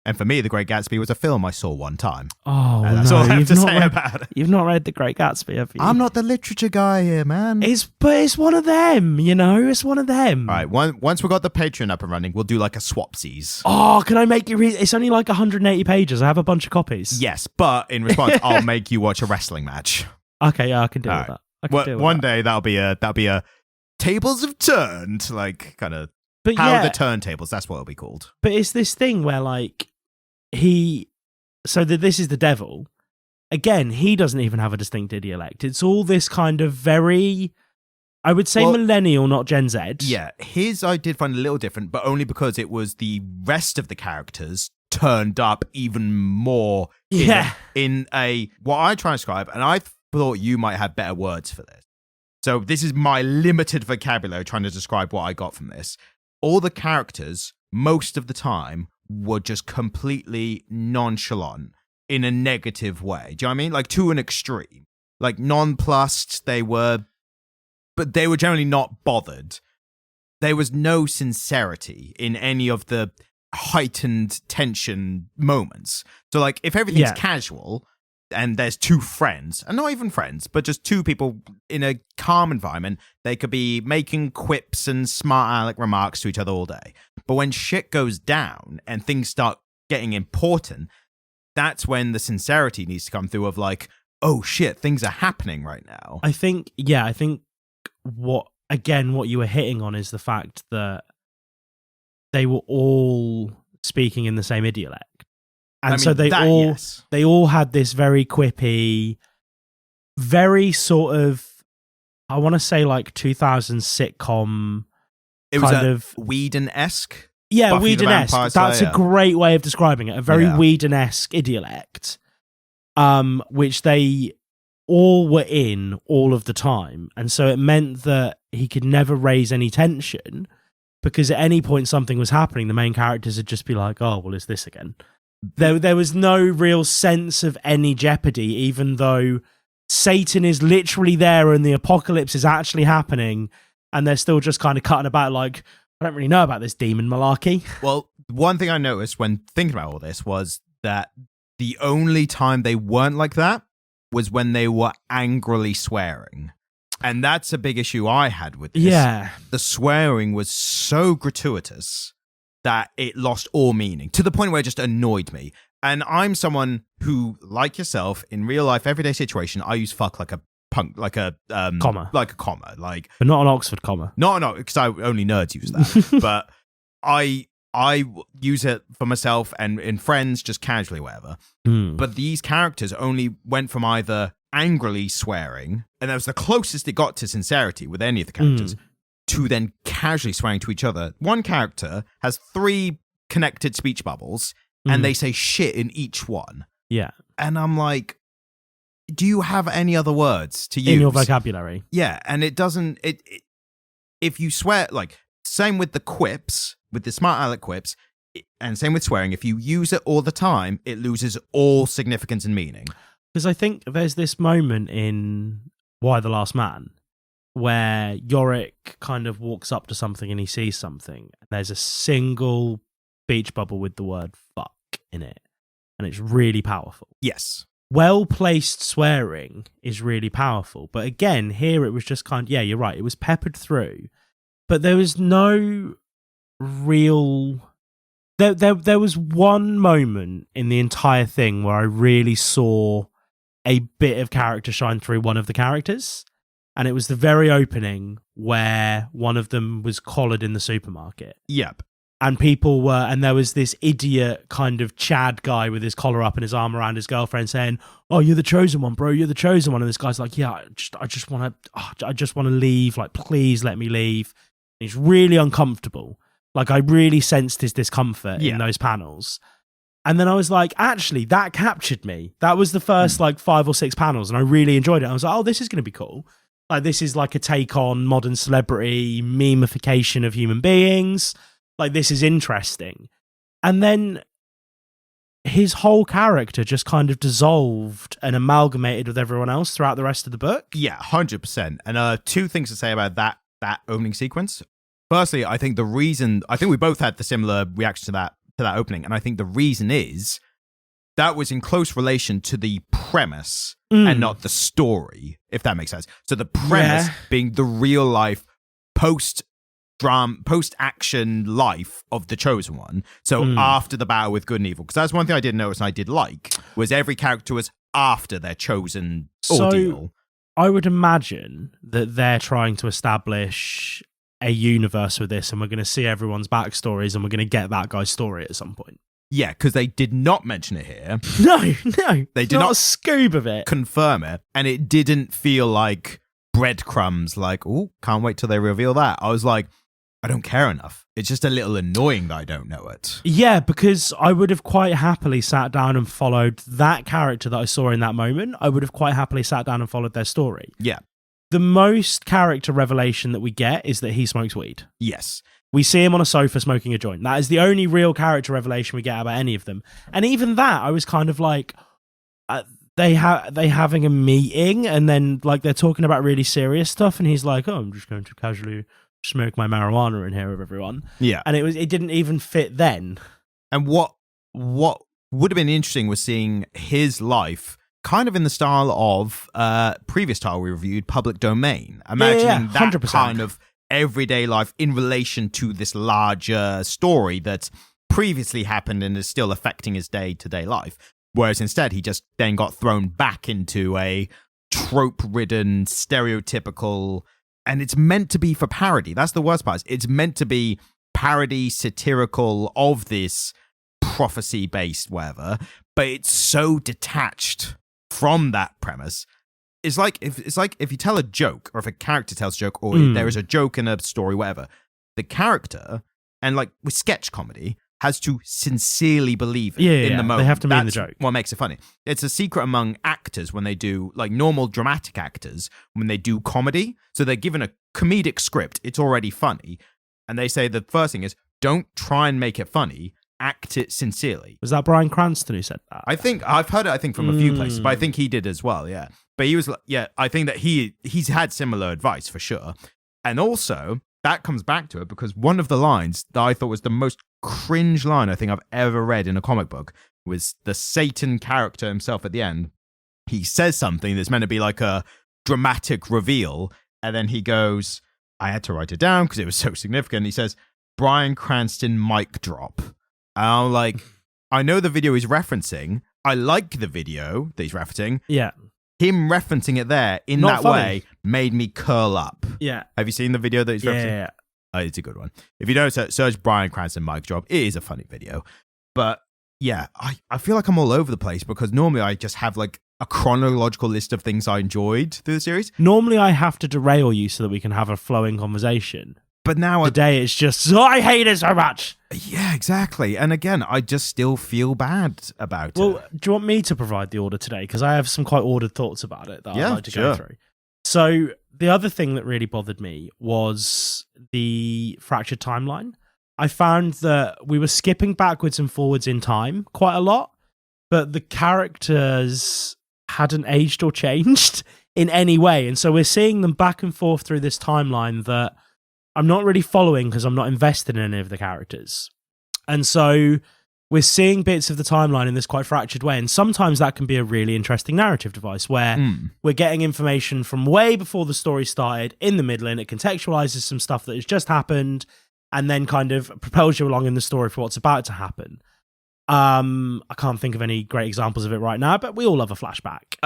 S1: And for me, The Great Gatsby was a film I saw one time.
S2: Oh,
S1: that's all I have to say about it.
S2: You've not read The Great Gatsby, have you?
S1: I'm not the literature guy here, man.
S2: But it's one of them, It's one of them.
S1: All right, once we got the Patreon up and running, we'll do like a swapsies.
S2: Oh, can I make you read? It's only like 180 pages. I have a bunch of copies.
S1: Yes, but in response, I'll make you watch a wrestling match.
S2: Okay, yeah, I can deal with that.
S1: One day that'll be a tables have turned, like kind of the turntables. That's what it'll be called.
S2: But it's this thing where like this is the devil. Again, he doesn't even have a distinct idiolect. It's all this kind of very, I would say, millennial, not Gen Z.
S1: Yeah, his I did find a little different, but only because it was the rest of the characters turned up even more. In a what I try to describe, and I thought you might have better words for this. So this is my limited vocabulary trying to describe what I got from this. All the characters, most of the time, were just completely nonchalant in a negative way. Do you know what I mean? Like to an extreme. Like nonplussed, but they were generally not bothered. There was no sincerity in any of the heightened tension moments. So like if everything's casual and there's two friends, and not even friends, but just two people in a calm environment, they could be making quips and smart aleck remarks to each other all day. But when shit goes down and things start getting important, that's when the sincerity needs to come through of like, oh shit, things are happening right now.
S2: I think what you were hitting on is the fact that they were all speaking in the same idiolect. And so they all had this very quippy, very sort of, I want to say like 2000s sitcom.
S1: It was kind of Whedon-esque.
S2: Yeah, Whedon-esque. That's a great way of describing it. A very Whedon-esque idiolect, which they all were in all of the time. And so it meant that he could never raise any tension because at any point something was happening, the main characters would just be like, oh, well, it's this again. There was no real sense of any jeopardy, even though Satan is literally there and the apocalypse is actually happening, and they're still just kind of cutting about like, I don't really know about this demon malarkey.
S1: Well, one thing I noticed when thinking about all this was that the only time they weren't like that was when they were angrily swearing. And that's a big issue I had with this.
S2: Yeah.
S1: The swearing was so gratuitous that it lost all meaning to the point where it just annoyed me. And I'm someone who, like yourself, in real life, everyday situation, I use fuck like a comma, but
S2: not an Oxford comma.
S1: No, because only nerds use that. But I use it for myself and in friends, just casually, whatever. But these characters only went from either angrily swearing, and that was the closest it got to sincerity with any of the characters, to then casually swearing to each other. One character has 3 connected speech bubbles, and they say shit in each one.
S2: Yeah.
S1: And I'm like, do you have any other words to use?
S2: In your vocabulary.
S1: Yeah, and it doesn't... If you swear... Like, same with the quips, with the smart aleck quips, and same with swearing. If you use it all the time, it loses all significance and meaning.
S2: Because I think there's this moment in Why the Last Man where Yorick kind of walks up to something and he sees something. And there's a single beach bubble with the word fuck in it. And it's really powerful.
S1: Yes.
S2: Well-placed swearing is really powerful. But again, here it was just kind of, yeah, you're right. It was peppered through. But there was no real... There was one moment in the entire thing where I really saw a bit of character shine through one of the characters. And it was the very opening where one of them was collared in the supermarket.
S1: Yep.
S2: And there was this idiot kind of Chad guy with his collar up and his arm around his girlfriend saying, "Oh, you're the chosen one, bro. You're the chosen one." And this guy's like, "Yeah, I just want to leave. Like, please let me leave." And he's really uncomfortable. Like, I really sensed his discomfort in those panels. And then I was like, actually, that captured me. That was the first 5 or 6 panels, and I really enjoyed it. I was like, oh, this is going to be cool. Like, this is like a take on modern celebrity memification of human beings. Like, this is interesting. And then his whole character just kind of dissolved and amalgamated with everyone else throughout the rest of the book.
S1: Yeah, 100%. And 2 things to say about that opening sequence. Firstly, I think we both had the similar reaction to that opening, and I think the reason is that was in close relation to the premise and not the story, if that makes sense. So the premise being the real life post-action life of the Chosen One. So after the battle with good and evil, because that's one thing I did notice and I did like, was every character was after their chosen ordeal.
S2: I would imagine that they're trying to establish a universe with this, and we're going to see everyone's backstories, and we're going to get that guy's story at some point.
S1: Yeah, because they did not mention it here.
S2: No,
S1: they did not
S2: a scoop of it.
S1: Confirm it, and it didn't feel like breadcrumbs. Like, oh, can't wait till they reveal that. I was like, I don't care enough. It's just a little annoying that I don't know it.
S2: Yeah, because I would have quite happily sat down and followed that character that I saw in that moment. I would have quite happily sat down and followed their story.
S1: Yeah.
S2: The most character revelation that we get is that he smokes weed.
S1: Yes.
S2: We see him on a sofa smoking a joint. That is the only real character revelation we get about any of them. And even that, I was kind of like, they having a meeting, and then like they're talking about really serious stuff, and he's like, "Oh, I'm just going to casually smoke my marijuana in here with everyone."
S1: Yeah.
S2: And it didn't even fit then.
S1: And what would have been interesting was seeing his life kind of in the style of previous title we reviewed, Public Domain. Imagining that 100%. Kind of everyday life in relation to this larger story that previously happened and is still affecting his day-to-day life. Whereas instead, he just then got thrown back into a trope-ridden, stereotypical... And it's meant to be for parody. That's the worst part. It's meant to be parody, satirical of this prophecy-based whatever, but it's so detached from that premise. It's like if you tell a joke, or if a character tells a joke, or there is a joke in a story, whatever, the character, and like with sketch comedy, has to sincerely believe it in the moment.
S2: They have to mean the joke.
S1: What makes it funny. It's a secret among actors when they do, like normal dramatic actors, when they do comedy. So they're given a comedic script, it's already funny. And they say the first thing is, don't try and make it funny. Act it sincerely.
S2: Was that Bryan Cranston who said that?
S1: I think I've heard it. From a few places, but I think he did as well. Yeah, but he was. Yeah, I think that he's had similar advice for sure. And also that comes back to it because one of the lines that I thought was the most cringe line I think I've ever read in a comic book was the Satan character himself at the end. He says something that's meant to be like a dramatic reveal, and then he goes, "I had to write it down because it was so significant." He says, "Bryan Cranston mic drop." And I'm like, I know the video he's referencing. I like the video that he's referencing.
S2: Yeah.
S1: Him referencing it there in
S2: Not
S1: that
S2: funny.
S1: way made me curl up.
S2: Yeah.
S1: Have you seen the video that he's referencing?
S2: Yeah.
S1: Oh, it's a good one. If you don't search Bryan Cranston mic drop, it is a funny video. But yeah, I feel like I'm all over the place because normally I just have like a chronological list of things I enjoyed through the series.
S2: Normally I have to derail you so that we can have a flowing conversation.
S1: But now
S2: today it's just, I hate it so much.
S1: Yeah, exactly. And again, I just still feel bad about it.
S2: Well, do you want me to provide the order today? Because I have some quite ordered thoughts about it that I'd like to go through. So the other thing that really bothered me was the fractured timeline. I found that we were skipping backwards and forwards in time quite a lot, but the characters hadn't aged or changed in any way. And so we're seeing them back and forth through this timeline that I'm not really following because I'm not invested in any of the characters. And so we're seeing bits of the timeline in this quite fractured way. And sometimes that can be a really interesting narrative device where we're getting information from way before the story started in the middle, and it contextualizes some stuff that has just happened and then kind of propels you along in the story for what's about to happen. I can't think of any great examples of it right now, but we all love a flashback.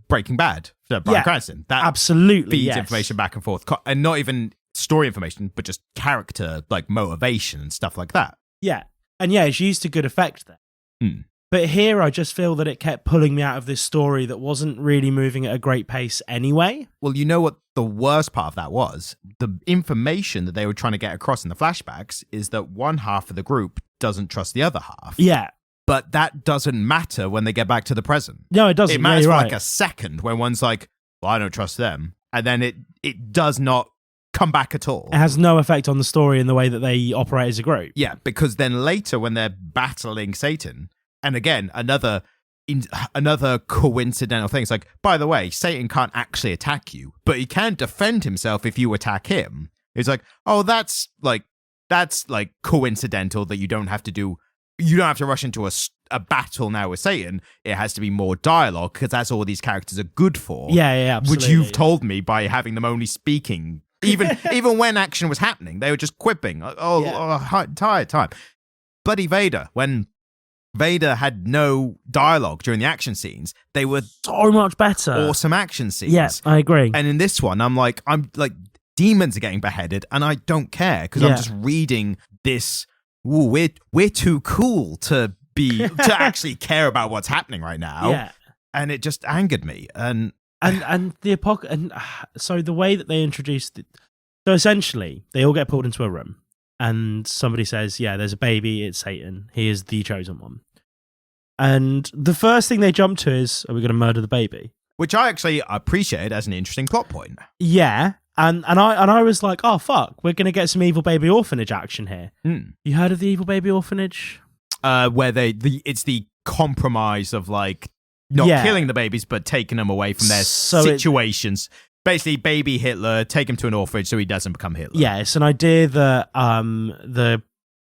S1: Breaking Bad, Bryan Cranston. That
S2: absolutely
S1: feeds information back and forth, and not even story information, but just character, like motivation and stuff like that.
S2: Yeah, and yeah, it's used to good effect there. But here, I just feel that it kept pulling me out of this story that wasn't really moving at a great pace anyway.
S1: Well, you know what the worst part of that was? The information that they were trying to get across in the flashbacks is that one half of the group doesn't trust the other half.
S2: Yeah.
S1: But that doesn't matter when they get back to the present.
S2: No, it doesn't.
S1: It matters
S2: for
S1: like a second when one's like, well, I don't trust them. And then it does not come back at all.
S2: It has no effect on the story in the way that they operate as a group.
S1: Yeah, because then later when they're battling Satan, and again, another coincidental thing. It's like, by the way, Satan can't actually attack you, but he can defend himself if you attack him. It's like, oh, that's like coincidental that you don't have to rush into a battle now with Satan. It has to be more dialogue because that's all these characters are good for.
S2: Yeah, absolutely.
S1: Which you've told me by having them only speaking. Even when action was happening, they were just quipping. Entire time. Bloody Vader, when Vader had no dialogue during the action scenes, they were
S2: so much better.
S1: Awesome action scenes.
S2: Yes, I agree.
S1: And in this one, I'm like, demons are getting beheaded, and I don't care because I'm just reading this. Ooh, we're too cool to actually care about what's happening right now.
S2: Yeah,
S1: and it just angered me. And
S2: so the way that they introduced it, so essentially they all get pulled into a room, and somebody says, "Yeah, there's a baby. It's Satan. He is the chosen one." And the first thing they jump to is, "Are we going to murder the baby?"
S1: Which I actually appreciate as an interesting plot point.
S2: Yeah. And I was like, oh fuck, we're gonna get some evil baby orphanage action here. You heard of the evil baby orphanage?
S1: Where it's the compromise of like not killing the babies but taking them away from their situations. Basically, baby Hitler, take him to an orphanage so he doesn't become Hitler.
S2: Yeah, it's an idea that the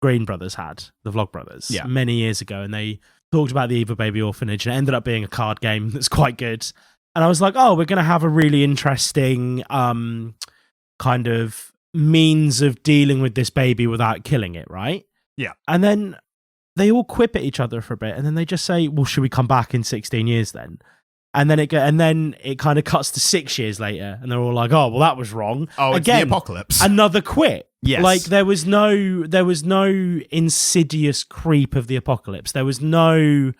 S2: Green Brothers had, the Vlog Brothers, many years ago, and they talked about the evil baby orphanage, and it ended up being a card game that's quite good. And I was like, oh, we're going to have a really interesting kind of means of dealing with this baby without killing it, right?
S1: Yeah.
S2: And then they all quip at each other for a bit, and then they just say, well, should we come back in 16 years then? And then it kind of cuts to 6 years later, and they're all like, oh, well, that was wrong.
S1: Oh, it's the apocalypse.
S2: Another quip.
S1: Yes.
S2: Like there was no insidious creep of the apocalypse. There was no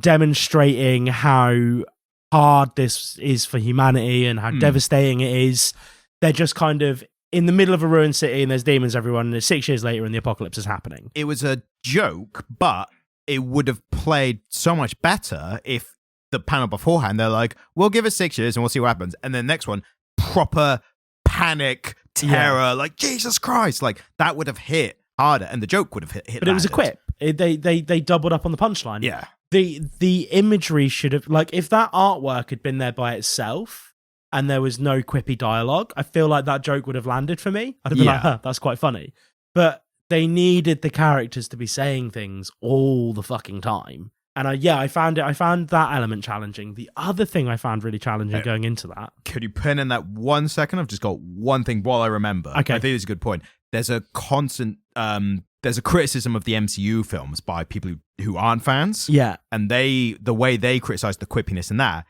S2: demonstrating how hard this is for humanity and how devastating it is. They're just kind of in the middle of a ruined city and there's demons everywhere, and it's 6 years later and the apocalypse is happening.
S1: It was a joke, but it would have played so much better if the panel beforehand, they're like, we'll give it 6 years and we'll see what happens. And then next one, proper panic, terror, like Jesus Christ. Like that would have hit harder and the joke would have hit
S2: But it was a quip. They doubled up on the punchline.
S1: Yeah.
S2: The imagery should have, like, if that artwork had been there by itself and there was no quippy dialogue, I feel like that joke would have landed for me. I'd have been like, huh, that's quite funny. But they needed the characters to be saying things all the fucking time. And I found that element challenging. The other thing I found really challenging going into that.
S1: Could you pin in that 1 second? I've just got one thing while I remember.
S2: Okay.
S1: I think it's a good point. There's a constant, there's a criticism of the MCU films by people who aren't fans.
S2: Yeah.
S1: And the way they criticize the quippiness in that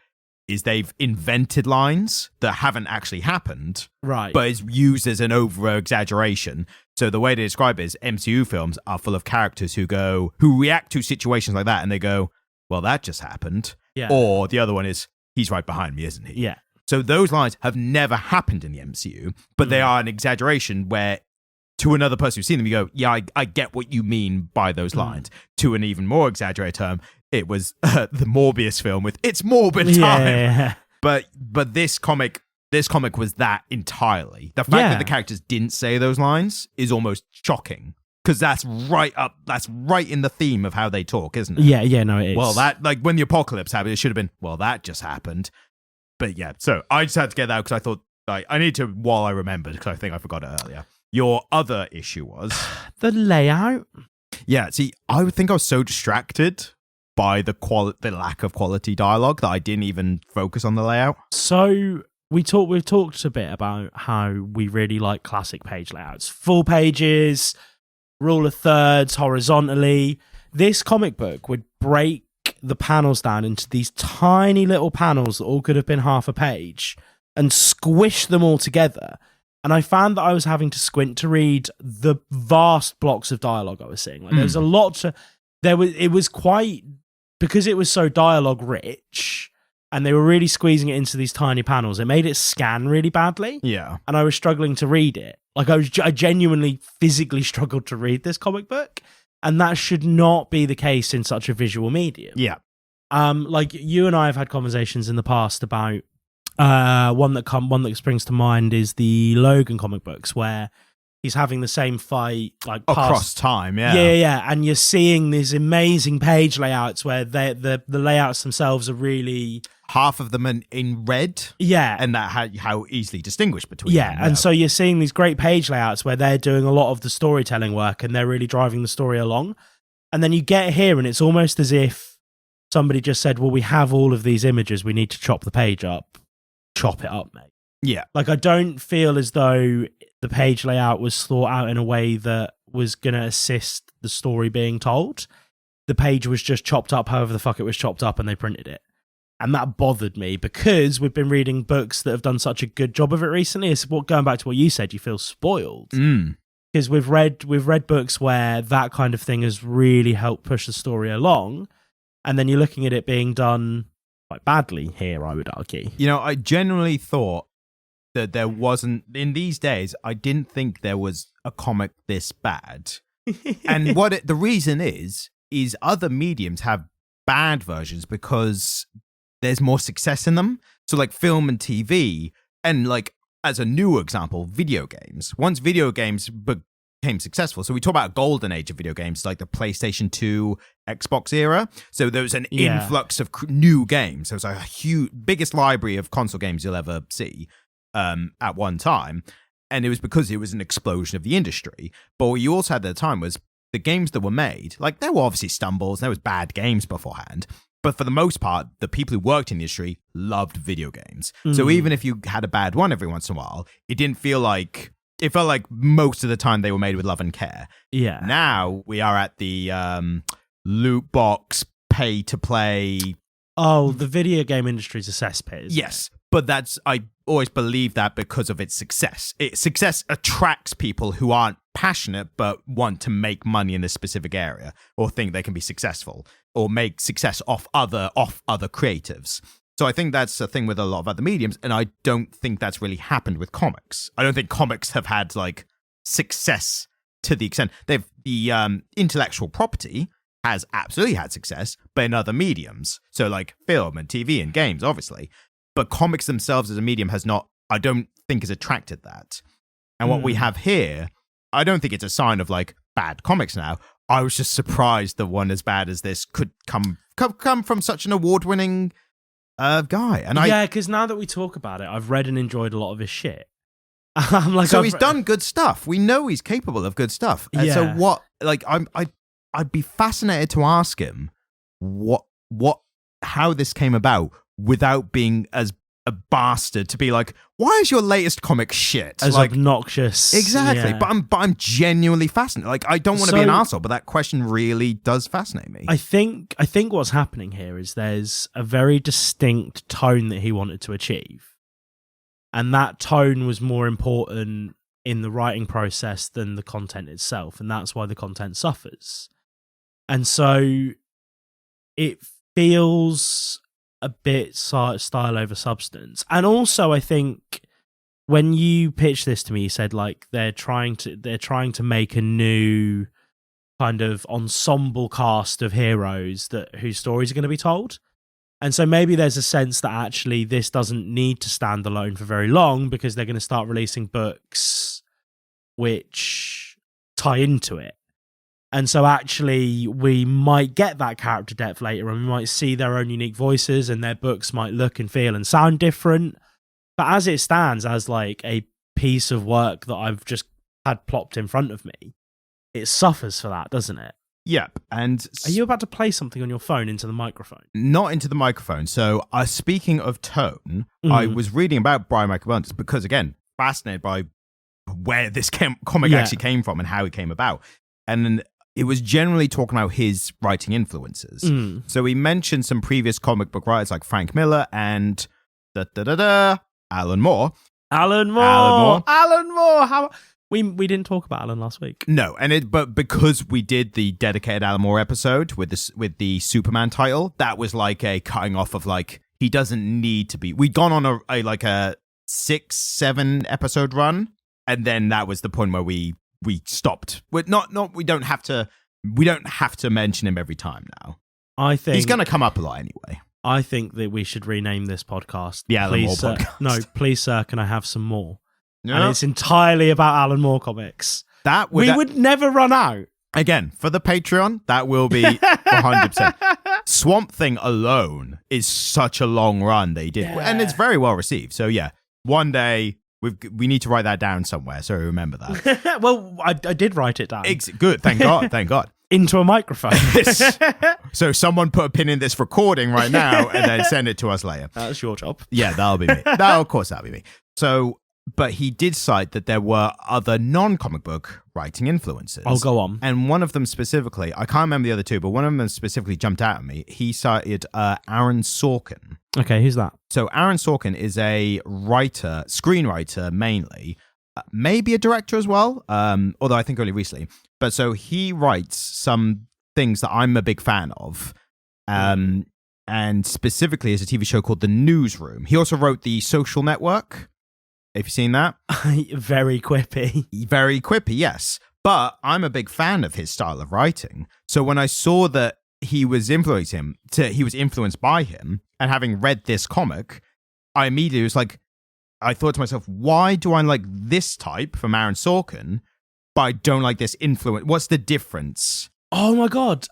S1: is they've invented lines that haven't actually happened.
S2: Right.
S1: But is used as an over-exaggeration. So the way they describe it is MCU films are full of characters who react to situations like that and they go, well, that just happened.
S2: Yeah.
S1: Or the other one is, he's right behind me, isn't he?
S2: Yeah.
S1: So those lines have never happened in the MCU, but they are an exaggeration where to another person who's seen them, you go, yeah, I get what you mean by those lines. To an even more exaggerated term, it was the Morbius film with "It's Morbid time."
S2: Yeah.
S1: But this comic was that entirely. The fact that the characters didn't say those lines is almost shocking, because that's right in the theme of how they talk, isn't it?
S2: Yeah, no, it is.
S1: Well, that, like, when the apocalypse happened, it should have been, well, that just happened. But yeah, so I just had to get that out because I thought, like, I need to, while I remembered, because I think I forgot it earlier. Your other issue was
S2: the layout.
S1: Yeah, see, I would think I was so distracted by the lack of quality dialogue that I didn't even focus on the layout.
S2: So we've talked a bit about how we really like classic page layouts. Full pages, rule of thirds, horizontally. This comic book would break the panels down into these tiny little panels that all could have been half a page and squish them all together. And I found that I was having to squint to read the vast blocks of dialogue I was seeing. Like, there was a lot it was quite, because it was so dialogue rich and they were really squeezing it into these tiny panels, it made it scan really badly.
S1: Yeah.
S2: And I was struggling to read it. Like, I genuinely physically struggled to read this comic book. And that should not be the case in such a visual medium.
S1: Yeah.
S2: Like, you and I have had conversations in the past about one that springs to mind is the Logan comic books, where he's having the same fight like
S1: across time.
S2: Yeah, and you're seeing these amazing page layouts where the layouts themselves are really,
S1: half of them in red, and that how easily distinguished between them.
S2: And so you're seeing these great page layouts where they're doing a lot of the storytelling work and they're really driving the story along, and then you get here and it's almost as if somebody just said, well, we have all of these images, we need to chop the page up. Chop it up, mate. Yeah. Like, I don't feel as though the page layout was thought out in a way that was going to assist the story being told. The page was just chopped up however the fuck it was chopped up, and they printed it. And that bothered me, because we've been reading books that have done such a good job of it recently. It's going back to what you said, you feel spoiled. Because we've read books where that kind of thing has really helped push the story along, and then you're looking at it being done quite badly here, I would argue. You know,
S1: I genuinely thought that there wasn't, in these days, I didn't think there was a comic this bad. And the reason is other mediums have bad versions because there's more success in them. So, like, film and TV, and, like, as a new example, video games. Once video games became successful, so we talk about a golden age of video games, like the PlayStation 2, Xbox era. So there was an influx of new games. There was a huge, biggest library of console games you'll ever see at one time. And it was because it was an explosion of the industry. But what you also had at the time was the games that were made, like, there were obviously stumbles, there was bad games beforehand. But for the most part, the people who worked in the industry loved video games. So even if you had a bad one every once in a while, it felt like most of the time they were made with love and care. Yeah. Now we are at the loot box, pay to play.
S2: Oh, the video game industry's a cesspit.
S1: Yes. But I always believe that because of its success. Success attracts people who aren't passionate but want to make money in this specific area, or think they can be successful, or make success off other creatives. So I think that's a thing with a lot of other mediums, and I don't think that's really happened with comics. I don't think comics have had, like, success to the extent the intellectual property has absolutely had success, but in other mediums. So, like, film and TV and games, obviously. But comics themselves as a medium has not, I don't think, has attracted that. And what we have here, I don't think it's a sign of, like, bad comics now. I was just surprised that one as bad as this could come from such an award-winning guy. And
S2: because now that we talk about it, I've read and enjoyed a lot of his shit. I'm like,
S1: so he's done good stuff. We know he's capable of good stuff. And so what? Like, I'd be fascinated to ask him how this came about without being as a bastard to be like, why is your latest comic shit?
S2: As like, obnoxious.
S1: Exactly.
S2: Yeah.
S1: But I'm genuinely fascinated. Like, I don't want to be an arsehole, but that question really does fascinate me.
S2: I think what's happening here is there's a very distinct tone that he wanted to achieve. And that tone was more important in the writing process than the content itself. And that's why the content suffers. And so it feels a bit style over substance. And also, I think when you pitched this to me, you said like they're trying to make a new kind of ensemble cast of heroes whose stories are going to be told. And so maybe there's a sense that actually this doesn't need to stand alone for very long because they're going to start releasing books which tie into it. And so actually we might get that character depth later and we might see their own unique voices and their books might look and feel and sound different. But as it stands as like a piece of work that I've just had plopped in front of me, it suffers for that, doesn't it?
S1: Yep. And
S2: are you about to play something on your phone into the microphone?
S1: Not into the microphone. So speaking of tone, I was reading about Brian Michael Bendis because, again, fascinated by where this comic actually came from and how it came about. And it was generally talking about his writing influences. So he mentioned some previous comic book writers like Frank Miller and Alan Moore.
S2: Alan Moore. How... We didn't talk about Alan last week.
S1: No, but because we did the dedicated Alan Moore episode with the Superman title, that was like a cutting off of like he doesn't need to be. We'd gone on a 6-7 episode run, and then that was the point where we stopped. We don't have to mention him every time now.
S2: I think
S1: he's going to come up a lot anyway.
S2: I think that we should rename this podcast.
S1: The Alan Moore podcast.
S2: No, please, sir, can I have some more?
S1: No.
S2: And it's entirely about Alan Moore comics. We would never run out.
S1: Again, for the Patreon, that will be 100%. Swamp Thing alone is such a long run they did. And it's very well received. So yeah, one day we need to write that down somewhere so remember that.
S2: Well, I did write it down.
S1: Good, thank God, thank God.
S2: Into a microphone.
S1: So someone put a pin in this recording right now and then send it to us later.
S2: That's your job.
S1: Yeah, that'll be me. Of course, that'll be me. So... But he did cite that there were other non-comic book writing influences.
S2: I'll go on.
S1: And one of them specifically, I can't remember the other two, but one of them specifically jumped out at me. He cited Aaron Sorkin.
S2: Okay, who's that?
S1: So Aaron Sorkin is a writer, screenwriter mainly, maybe a director as well, although I think only recently. But so he writes some things that I'm a big fan of. And specifically is a TV show called The Newsroom. He also wrote The Social Network. Have you seen that?
S2: Very quippy.
S1: Very quippy, yes. But I'm a big fan of his style of writing. So when I saw that he was influenced by him, and having read this comic, I immediately was like, I thought to myself, why do I like this type from Aaron Sorkin, but I don't like this influence? What's the difference?
S2: Oh my God.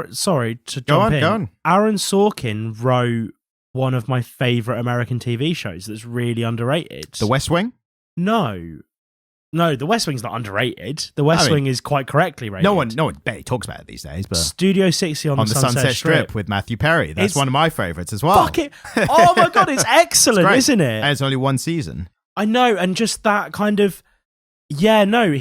S2: Sorry to jump in. Go on. Aaron Sorkin wrote one of my favorite American TV shows that's really underrated.
S1: The West Wing?
S2: No, The West Wing's not underrated. The West Wing is quite correctly rated.
S1: No one barely talks about it these days. But
S2: Studio 60 on the Sunset Strip
S1: with Matthew Perry. That's one of my favorites as well.
S2: Fuck it. Oh my God, it's excellent, isn't it?
S1: And it's only one season.
S2: I know, and just that kind of... Yeah, no, Aaron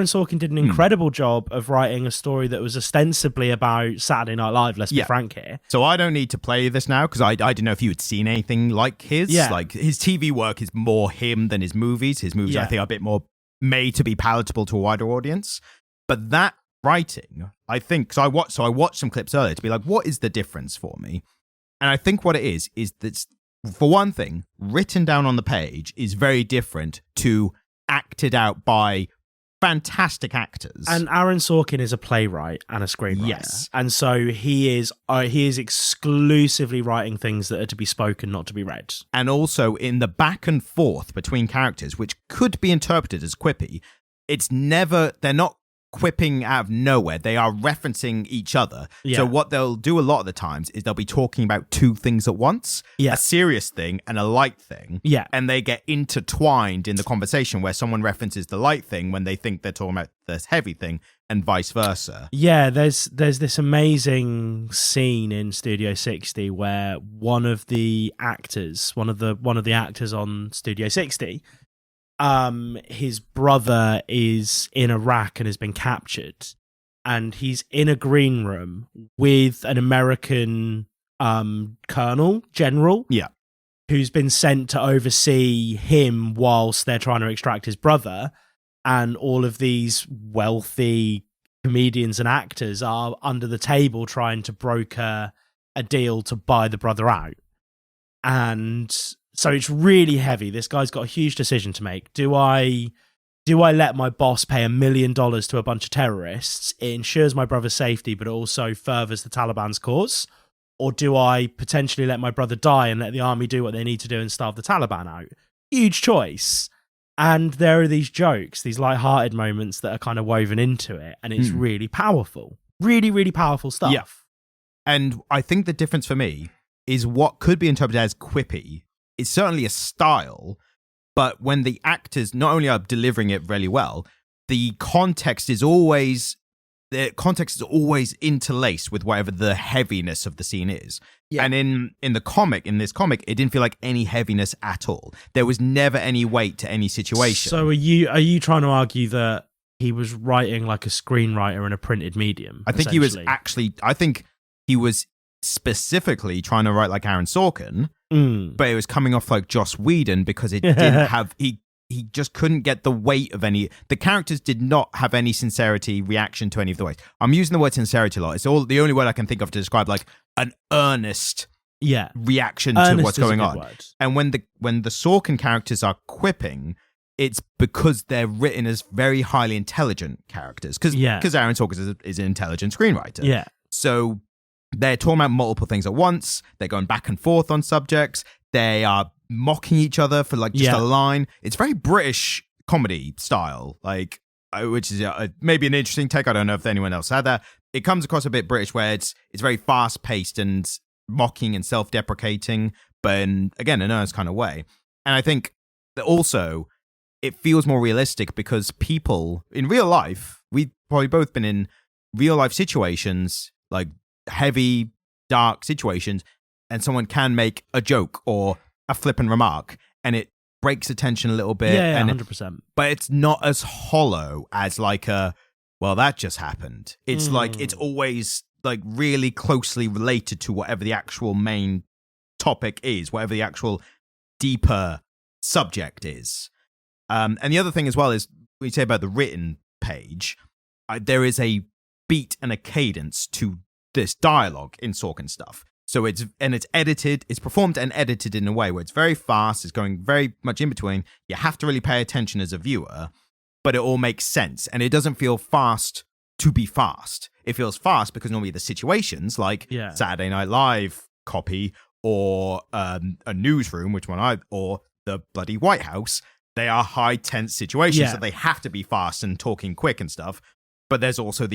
S2: Sorkin did an incredible job of writing a story that was ostensibly about Saturday Night Live, let's be frank here.
S1: So I don't need to play this now, because I didn't know if you had seen anything like his.
S2: Yeah.
S1: Like, his TV work is more him than his movies. His movies, I think, are a bit more made to be palatable to a wider audience. But that writing, I think, I watched some clips earlier to be like, what is the difference for me? And I think what it is that, for one thing, written down on the page is very different to acted out by fantastic actors.
S2: And Aaron Sorkin is a playwright and a screenwriter.
S1: Yes.
S2: And so he is exclusively writing things that are to be spoken, not to be read.
S1: And also in the back and forth between characters, which could be interpreted as quippy, they're not quipping out of nowhere. They are referencing each other.
S2: Yeah.
S1: So what they'll do a lot of the times is they'll be talking about two things at once.
S2: Yeah.
S1: A serious thing and a light thing.
S2: Yeah.
S1: And they get intertwined in the conversation where someone references the light thing when they think they're talking about this heavy thing, and vice versa.
S2: Yeah, there's this amazing scene in Studio 60 where one of the actors on Studio 60, his brother is in Iraq and has been captured, and he's in a green room with an American general, who's been sent to oversee him whilst they're trying to extract his brother, and all of these wealthy comedians and actors are under the table trying to broker a deal to buy the brother out. And so it's really heavy. This guy's got a huge decision to make. Do I let my boss pay $1 million to a bunch of terrorists? It ensures my brother's safety, but it also furthers the Taliban's cause. Or do I potentially let my brother die and let the army do what they need to do and starve the Taliban out? Huge choice. And there are these jokes, these light-hearted moments that are kind of woven into it. And it's really powerful. Really, really powerful stuff.
S1: Yeah. And I think the difference for me is what could be interpreted as quippy is certainly a style, but when the actors not only are delivering it really well, the context is always interlaced with whatever the heaviness of the scene is. Yeah. And in this comic, it didn't feel like any heaviness at all. There was never any weight to any situation.
S2: So are you trying to argue that he was writing like a screenwriter in a printed medium?
S1: I think he was specifically trying to write like Aaron Sorkin, but it was coming off like Joss Whedon because it didn't have he just couldn't get the weight of any. The characters did not have any sincerity reaction to any of the ways. I'm using the word sincerity a lot. It's the only word I can think of to describe like an earnest reaction to what's going on. Word. And when the Sorkin characters are quipping, it's because they're written as very highly intelligent characters. Because Aaron Sorkin is an intelligent screenwriter.
S2: Yeah.
S1: So they're talking about multiple things at once. They're going back and forth on subjects. They are mocking each other for like just a line. It's very British comedy style, like which is maybe an interesting take. I don't know if anyone else had that. It comes across a bit British, where it's very fast paced and mocking and self deprecating, but in an earnest kind of way. And I think that also it feels more realistic because people in real life, we've probably both been in real life situations, like heavy, dark situations, and someone can make a joke or a flippant remark and it breaks the tension a little bit.
S2: Yeah,
S1: and
S2: 100%.
S1: But it's not as hollow as like well, that just happened. It's like, it's always like really closely related to whatever the actual main topic is, whatever the actual deeper subject is. And the other thing as well is, when you say about the written page, there is a beat and a cadence to this dialogue in Sorkin stuff. So it's edited, it's performed and edited in a way where it's very fast, it's going very much in between. You have to really pay attention as a viewer, but it all makes sense. And it doesn't feel fast to be fast. It feels fast because normally the situations like Saturday Night Live copy or a newsroom, or the bloody White House, they are high tense situations that they have to be fast and talking quick and stuff. But there's also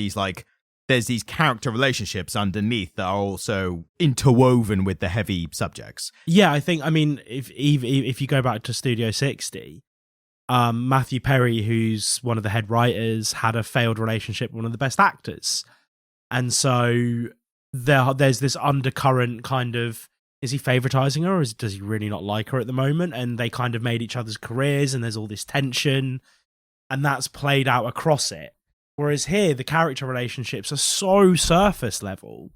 S1: there's these character relationships underneath that are also interwoven with the heavy subjects.
S2: Yeah, I mean, if you go back to Studio 60, Matthew Perry, who's one of the head writers, had a failed relationship with one of the best actors. And so there's this undercurrent kind of, is he favoritizing her or does he really not like her at the moment? And they kind of made each other's careers and there's all this tension and that's played out across it. Whereas here, the character relationships are so surface level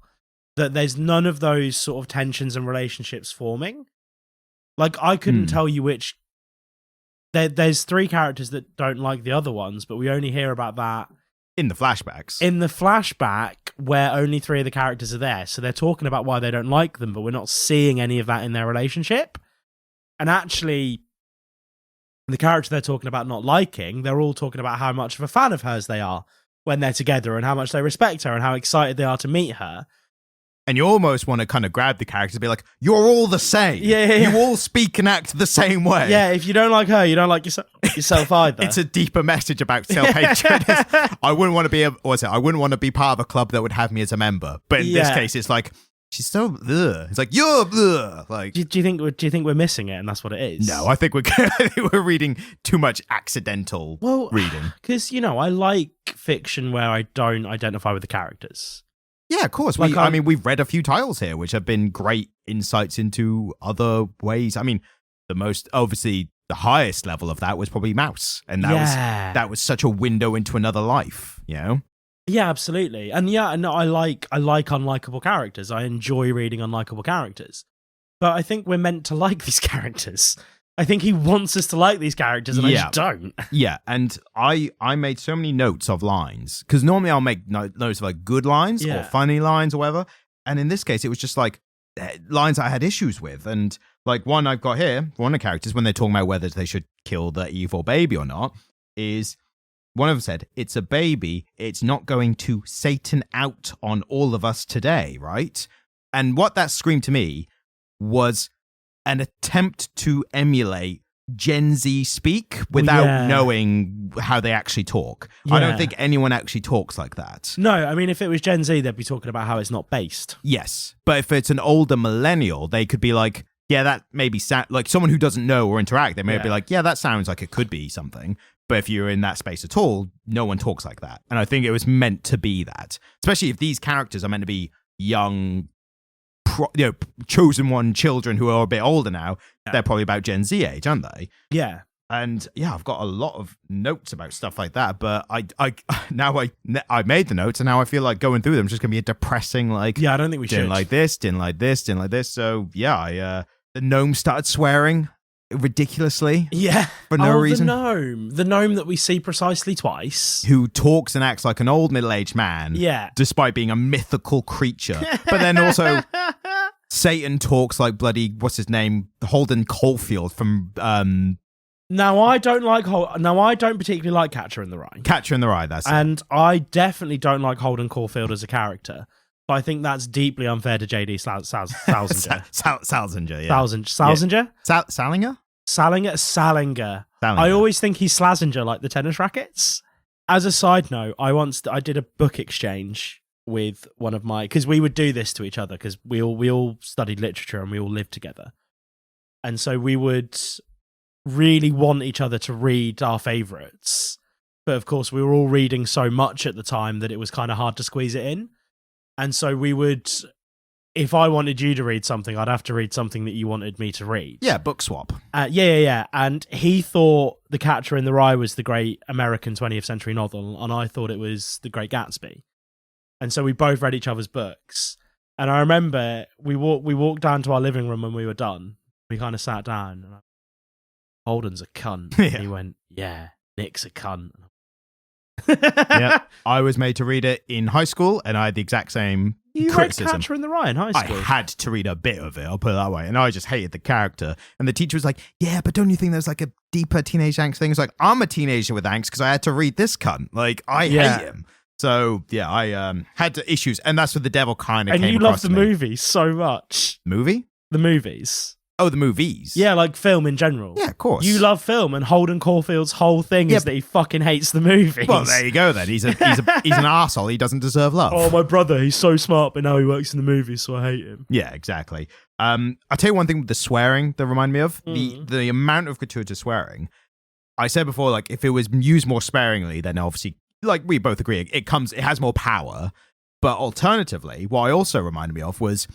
S2: that there's none of those sort of tensions and relationships forming. Like, I couldn't tell you which... There's three characters that don't like the other ones, but we only hear about that...
S1: in the flashbacks.
S2: In the flashback, where only three of the characters are there. So they're talking about why they don't like them, but we're not seeing any of that in their relationship. And actually... the character they're talking about not liking, they're all talking about how much of a fan of hers they are when they're together and how much they respect her and how excited they are to meet her.
S1: And you almost want to kind of grab the characters and be like, you're all the same.
S2: Yeah.
S1: You all speak and act the same way.
S2: Yeah, if you don't like her, you don't like yourself either.
S1: It's a deeper message about self-hatred. I wouldn't want to be part of a club that would have me as a member. But in this case, it's like, she's so ugh. It's like, you're ugh. Like,
S2: do you think we're missing it and that's what it is?
S1: No, I think we're reading too much accidental reading.
S2: Because, I like fiction where I don't identify with the characters.
S1: Yeah, of course. We've read a few titles here which have been great insights into other ways. I mean, the highest level of that was probably Mouse. And that was such a window into another life, Yeah,
S2: absolutely. And I like unlikable characters. I enjoy reading unlikable characters. But I think we're meant to like these characters. I think he wants us to like these characters, and I just don't.
S1: Yeah, and I made so many notes of lines, because normally I'll make notes of like good lines or funny lines or whatever. And in this case, it was just like lines I had issues with. And like one I've got here, one of the characters, when they're talking about whether they should kill the evil baby or not, is one of them said, "It's a baby. It's not going to Satan out on all of us today, right?" And what that screamed to me was an attempt to emulate Gen Z speak without knowing how they actually talk. I don't think anyone actually talks like that.
S2: No, I mean, if it was Gen Z, they'd be talking about how it's not based.
S1: Yes, but if it's an older millennial, they could be like, yeah, that maybe like someone who doesn't know or interact, they may be like, yeah, that sounds like it could be something. But if you're in that space at all, no one talks like that. And I think it was meant to be that, especially if these characters are meant to be young, chosen one children who are a bit older now. They're probably about Gen Z age, aren't they?
S2: Yeah.
S1: And yeah, I've got a lot of notes about stuff like that, but I made the notes, and now I feel like going through them is just gonna be a depressing, like,
S2: I don't think we should.
S1: Didn't like this. So yeah, the gnome started swearing ridiculously.
S2: Yeah.
S1: For no reason.
S2: The gnome that we see precisely twice,
S1: who talks and acts like an old middle-aged man.
S2: Yeah.
S1: Despite being a mythical creature, but then also. Satan talks like bloody, what's his name? Holden Caulfield from
S2: Now I don't particularly like Catcher in the Rye.
S1: Catcher in the Rye, that's
S2: and it. I definitely don't like Holden Caulfield as a character. But I think that's deeply unfair to JD Salzinger.
S1: Salzinger, yeah.
S2: Salzinger?
S1: Salinger?
S2: I always think he's Slazenger, like the tennis rackets. As a side note, I did a book exchange with one of my, because we would do this to each other because we all studied literature and we all lived together, and so we would really want each other to read our favorites, but of course we were all reading so much at the time that it was kind of hard to squeeze it in. And so we would, if I wanted you to read something, I'd have to read something that you wanted me to read.
S1: Yeah, book swap.
S2: Yeah. And he thought The Catcher in the Rye was the great American 20th century novel, and I thought it was The Great Gatsby. And so we both read each other's books. And I remember we walked down to our living room when we were done. We kind of sat down. And Holden's a cunt. And he went, yeah, Nick's a cunt.
S1: Yeah, I was made to read it in high school, and I had the exact same criticism.
S2: You read Catcher in the Rye in high school?
S1: I had to read a bit of it, I'll put it that way. And I just hated the character. And the teacher was like, yeah, but don't you think there's like a deeper teenage angst thing? It's like, I'm a teenager with angst because I had to read this cunt. Like, I hate him. So, yeah, I had issues, and that's where the devil kind of came across.
S2: And you love the movies so much.
S1: Movie?
S2: The movies.
S1: Oh, the movies?
S2: Yeah, like film in general.
S1: Yeah, of course.
S2: You love film, and Holden Caulfield's whole thing is that he fucking hates the movies.
S1: Well, there you go then. He's an arsehole. He doesn't deserve love.
S2: Oh, my brother, he's so smart, but now he works in the movies, so I hate him.
S1: Yeah, exactly. I'll tell you one thing with the swearing that reminded me of. The amount of gratuitous swearing. I said before, like, if it was used more sparingly, then obviously, like we both agree, it has more power. But alternatively, what I also reminded me of was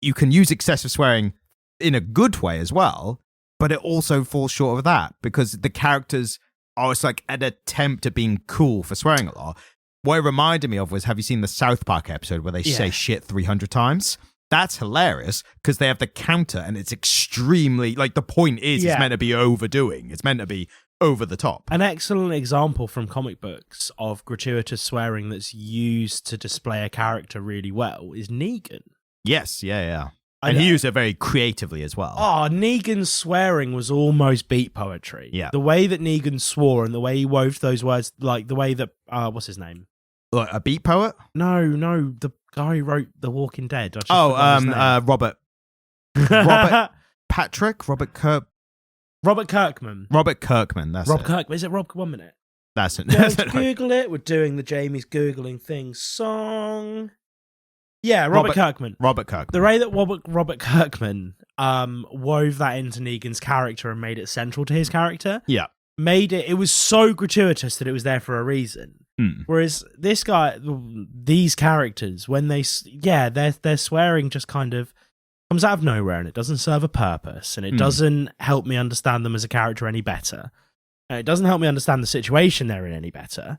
S1: you can use excessive swearing in a good way as well, but it also falls short of that because the characters are, it's like an attempt at being cool for swearing a lot. What it reminded me of was, have you seen the South Park episode where they say shit 300 times? That's hilarious because they have the counter, and it's extremely, like, the point is it's meant to be overdoing. It's meant to be over the top.
S2: An excellent example from comic books of gratuitous swearing that's used to display a character really well is Negan.
S1: Yes, yeah. And he used it very creatively as well.
S2: Oh, Negan's swearing was almost beat poetry.
S1: Yeah.
S2: The way that Negan swore and the way he wove those words, like the way that, what's his name?
S1: Like a beat poet?
S2: No, the guy who wrote The Walking Dead.
S1: Robert Patrick? Robert Kirkman. Robert Kirkman, that's
S2: Rob
S1: it.
S2: Kirkman. Is it Rob? 1 minute.
S1: That's it.
S2: Google it. We're doing the Jamie's Googling things song. Yeah, Robert Kirkman.
S1: Robert Kirkman.
S2: The way that Robert Kirkman wove that into Negan's character and made it central to his character.
S1: Yeah.
S2: It was so gratuitous that it was there for a reason. Whereas these characters, when their swearing just kind of comes out of nowhere and it doesn't serve a purpose and it doesn't help me understand them as a character any better. And it doesn't help me understand the situation they're in any better.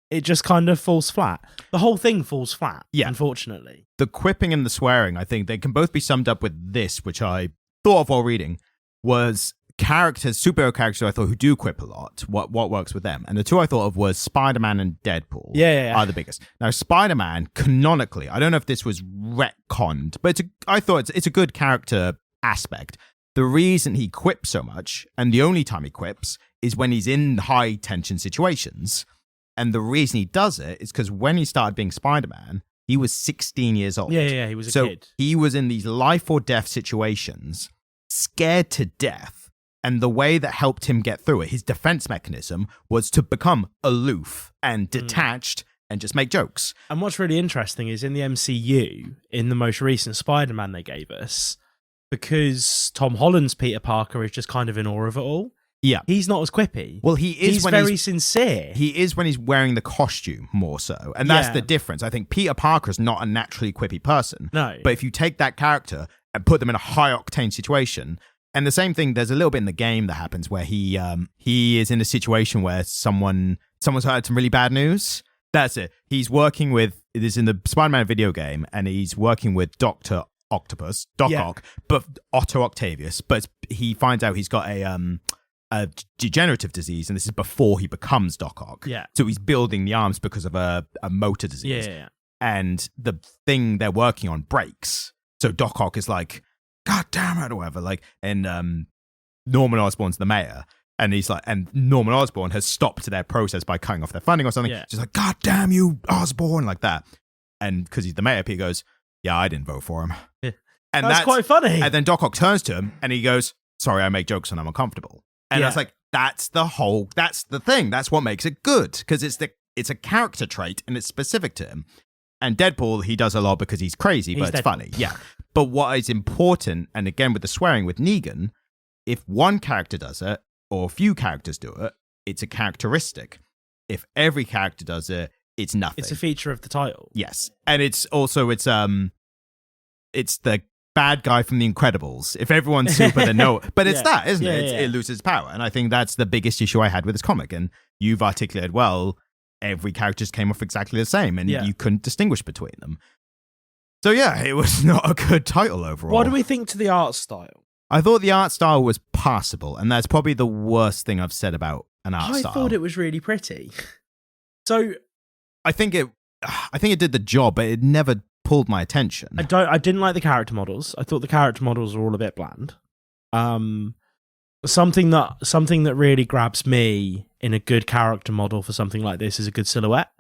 S2: It just kind of falls flat. The whole thing falls flat, unfortunately.
S1: The quipping and the swearing, I think they can both be summed up with this, which I thought of while reading, was characters, superhero characters I thought who do quip a lot, what works with them. And the two I thought of was Spider-Man and Deadpool are the biggest. Now, Spider-Man, canonically, I don't know if this was retconned, but I thought it's a good character aspect. The reason he quips so much, and the only time he quips, is when he's in high tension situations. And the reason he does it is because when he started being Spider-Man, he was 16 years old.
S2: Yeah, he was a kid.
S1: So he was in these life or death situations, scared to death. And the way that helped him get through it, his defense mechanism, was to become aloof and detached and just make jokes.
S2: And what's really interesting is in the MCU, in the most recent Spider-Man they gave us, because Tom Holland's Peter Parker is just kind of in awe of it all.
S1: Yeah.
S2: He's not as quippy.
S1: Well, he is
S2: he's very sincere.
S1: He is when he's wearing the costume more so. And that's the difference. I think Peter Parker's not a naturally quippy person.
S2: No.
S1: But if you take that character and put them in a high octane situation, and the same thing, there's a little bit in the game that happens where he is in a situation where someone's heard some really bad news. That's it. He's working with, it is in the Spider-Man video game, and he's working with Dr. Octopus, Doc Ock, but Otto Octavius. But he finds out he's got a degenerative disease, and this is before he becomes Doc Ock.
S2: Yeah.
S1: So he's building the arms because of a motor disease.
S2: Yeah.
S1: And the thing they're working on breaks. So Doc Ock is like, God damn it, or whatever. Like, and Norman Osborn's the mayor. And he's like, and Norman Osborn has stopped their process by cutting off their funding or something.
S2: Yeah.
S1: Just like, God damn you, Osborn, like that. And because he's the mayor, Pete goes, yeah, I didn't vote for him.
S2: Yeah.
S1: And
S2: that's quite funny.
S1: And then Doc Ock turns to him and he goes, sorry, I make jokes when I'm uncomfortable. And I was like, that's the thing. That's what makes it good. Because it's a character trait and it's specific to him. And Deadpool, he does a lot because he's crazy, but it's funny. Yeah. But what is important, and again with the swearing with Negan, if one character does it, or a few characters do it, it's a characteristic. If every character does it, it's nothing.
S2: It's a feature of the title.
S1: Yes. And it's the bad guy from The Incredibles. If everyone's super, then no. But it's that, isn't it? It loses power. And I think that's the biggest issue I had with this comic. And you've articulated well, every character just came off exactly the same, and you couldn't distinguish between them. So yeah, it was not a good title overall.
S2: What do we think to the art style?
S1: I thought the art style was passable, and that's probably the worst thing I've said about an art style.
S2: I thought it was really pretty. So
S1: I think it did the job, but it never pulled my attention.
S2: I didn't like the character models. I thought the character models were all a bit bland. Something that really grabs me in a good character model for something like this is a good silhouette.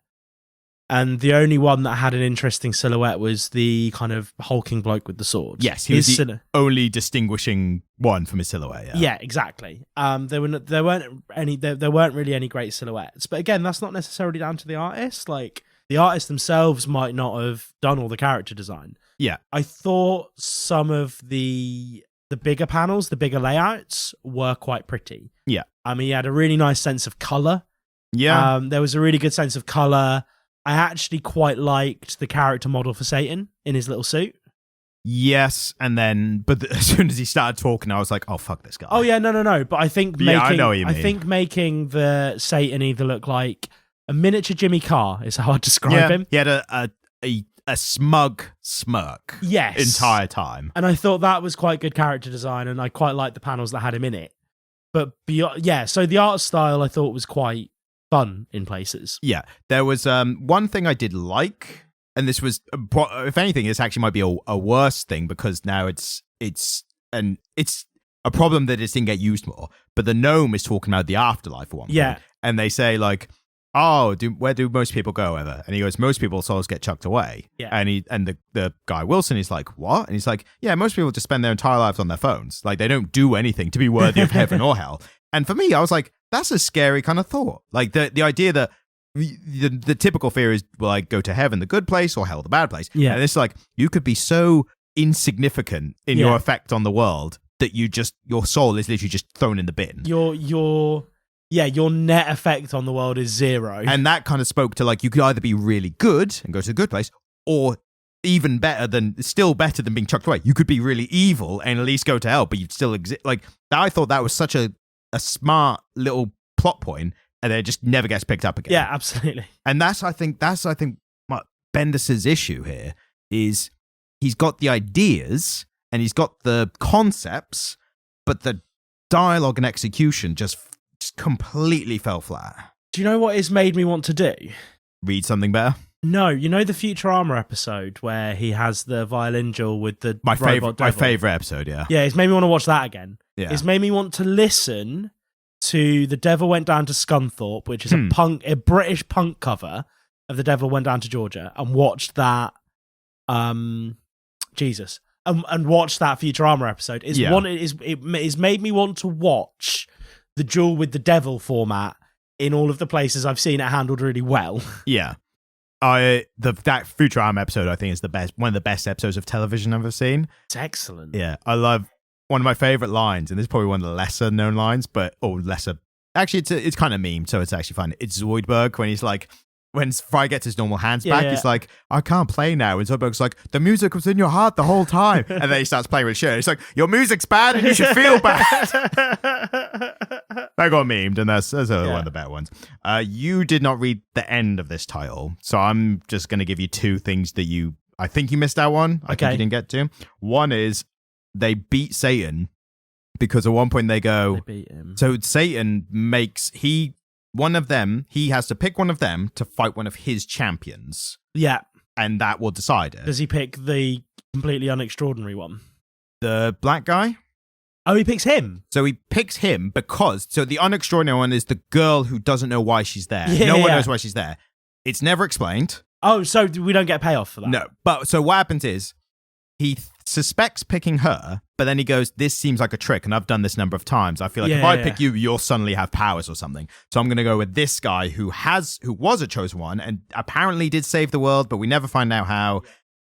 S2: And the only one that had an interesting silhouette was the kind of hulking bloke with the sword.
S1: Yes, he was the only distinguishing one from his silhouette.
S2: Yeah, exactly. There weren't really any great silhouettes. But again, that's not necessarily down to the artist. Like, the artists themselves might not have done all the character design.
S1: Yeah.
S2: I thought some of the bigger panels, the bigger layouts were quite pretty.
S1: Yeah.
S2: I mean, he had a really nice sense of color.
S1: Yeah.
S2: There was a really good sense of color. I actually quite liked the character model for Satan in his little suit.
S1: Yes, and then, but as soon as he started talking, I was like, "Oh fuck this guy!"
S2: Oh yeah, no. But I think
S1: I know what you mean.
S2: I think making the Satan either look like a miniature Jimmy Carr is how I'd describe him.
S1: He had a smug smirk.
S2: Yes,
S1: entire time,
S2: and I thought that was quite good character design, and I quite liked the panels that had him in it. But so the art style I thought was quite fun in places.
S1: Yeah, there was one thing I did like, and this was, if anything, this actually might be a worse thing because now it's a problem that it didn't get used more. But the gnome is talking about the afterlife at one point, and they say like, "Oh, where do most people go ever?" And he goes, "Most people's souls get chucked away."
S2: Yeah,
S1: and the guy Wilson is like, "What?" And he's like, "Yeah, most people just spend their entire lives on their phones. Like they don't do anything to be worthy of heaven or hell." And for me, I was like, that's a scary kind of thought. Like the idea that the typical fear is, will I go to heaven, the good place, or hell, the bad place?
S2: Yeah.
S1: And it's like, you could be so insignificant in your effect on the world that your soul is literally just thrown in the bin.
S2: Your net effect on the world is zero.
S1: And that kind of spoke to like, you could either be really good and go to the good place, or still better than being chucked away. You could be really evil and at least go to hell, but you'd still exist. Like, I thought that was such a smart little plot point, and then it just never gets picked up again.
S2: Yeah, absolutely.
S1: And that's I think what Bendis's issue here is. He's got the ideas and he's got the concepts, but the dialogue and execution just completely fell flat.
S2: Do you know what it's made me want to do?
S1: Read something better?
S2: No, you know the Futurama episode where he has the violin duel with the
S1: My
S2: robot devil?
S1: favorite episode, yeah.
S2: Yeah, it's made me want to watch that again.
S1: Yeah.
S2: It's made me want to listen to The Devil Went Down to Scunthorpe, which is a British punk cover of The Devil Went Down to Georgia, and watched that Jesus. And watch that Futurama episode. It's made me want to watch the duel with the devil format in all of the places I've seen it handled really well.
S1: Yeah. That Futurama episode, I think, is one of the best episodes of television I've ever seen.
S2: It's excellent.
S1: Yeah, I love one of my favorite lines, and this is probably one of the lesser known lines, actually, it's kind of meme, so it's actually fun. It's Zoidberg when he's like, when Fry gets his normal hands back, he's like, I can't play now. And Zoidberg's like, the music was in your heart the whole time. And then he starts playing with his shirt. He's like, your music's bad and you should feel bad. That got memed, and that's one of the better ones. You did not read the end of this title, so I'm just going to give you two things that I think you missed out on. I think you didn't get to. One is they beat Satan because at one point they beat him. So Satan he has to pick one of them to fight one of his champions. Yeah. And that will decide it.
S2: Does he pick the completely unextraordinary one?
S1: The black guy?
S2: Oh, he picks him.
S1: So he picks him because the unextraordinary one is the girl who doesn't know why she's there. No one knows why she's there. It's never explained.
S2: Oh, so we don't get a payoff for that?
S1: No. But so what happens is he suspects picking her, but then he goes, this seems like a trick, and I've done this number of times. I feel like if I pick you, you'll suddenly have powers or something. So I'm going to go with this guy who was a chosen one and apparently did save the world, but we never find out how.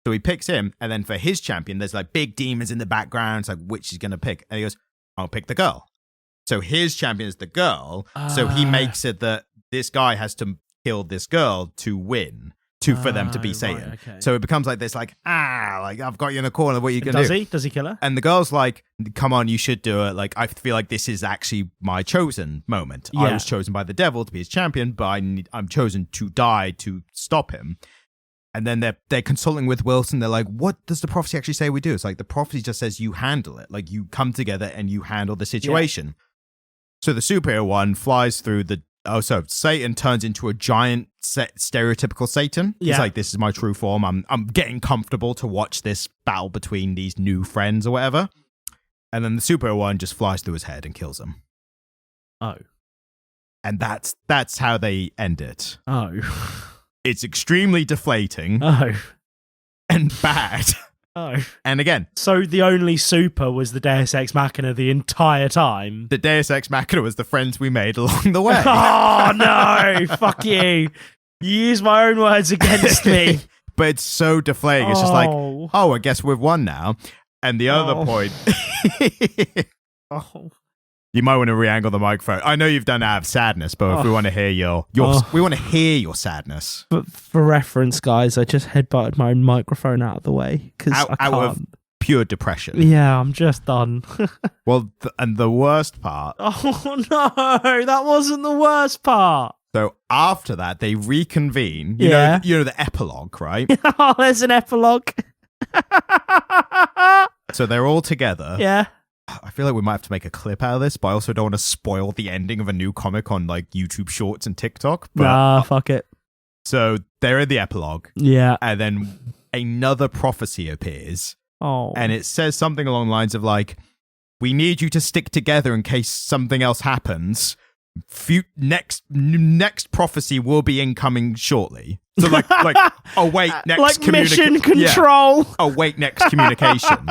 S1: So he picks him, and then for his champion, there's like big demons in the background. It's like, which he's going to pick? And he goes, I'll pick the girl. So his champion is the girl. So he makes it that this guy has to kill this girl to win. For them to be Satan. Right, okay. So it becomes like this, like I've got you in the corner. What are you going to do?
S2: Does he kill her?
S1: And the girl's like, come on, you should do it. Like, I feel like this is actually my chosen moment. Yeah. I was chosen by the devil to be his champion, but I'm chosen to die to stop him. And then they're consulting with Wilson. They're like, what does the prophecy actually say we do? It's like, the prophecy just says you handle it. Like, you come together and you handle the situation. Yeah. So the superhero one flies through so Satan turns into a giant stereotypical Satan. Yeah. He's like, this is my true form. I'm getting comfortable to watch this battle between these new friends or whatever. And then the superhero one just flies through his head and kills him.
S2: Oh.
S1: And that's how they end it.
S2: Oh.
S1: It's extremely deflating.
S2: Oh.
S1: And bad.
S2: Oh.
S1: And again.
S2: So the only super was the Deus Ex Machina the entire time?
S1: The Deus Ex Machina was the friends we made along the way.
S2: Oh, no. Fuck you. You use my own words against me.
S1: But it's so deflating. It's just like, I guess we've won now. And the other point. You might want to re-angle the microphone. I know you've done it out of sadness, but if we want to hear we want to hear your sadness.
S2: But for reference, guys, I just headbutted my own microphone out of the way because out
S1: of pure depression.
S2: Yeah, I'm just done.
S1: Well, and the worst part.
S2: Oh no, that wasn't the worst part.
S1: So after that, they reconvene. You know the epilogue, right?
S2: Oh, there's an epilogue.
S1: So they're all together.
S2: Yeah.
S1: I feel like we might have to make a clip out of this, but I also don't want to spoil the ending of a new comic on like YouTube Shorts and TikTok. But,
S2: nah, fuck it.
S1: So they're in the epilogue.
S2: Yeah.
S1: And then another prophecy appears.
S2: Oh.
S1: And it says something along the lines of like, we need you to stick together in case something else happens. Next prophecy will be incoming shortly. So like await next
S2: like mission control.
S1: Yeah. Await next communication.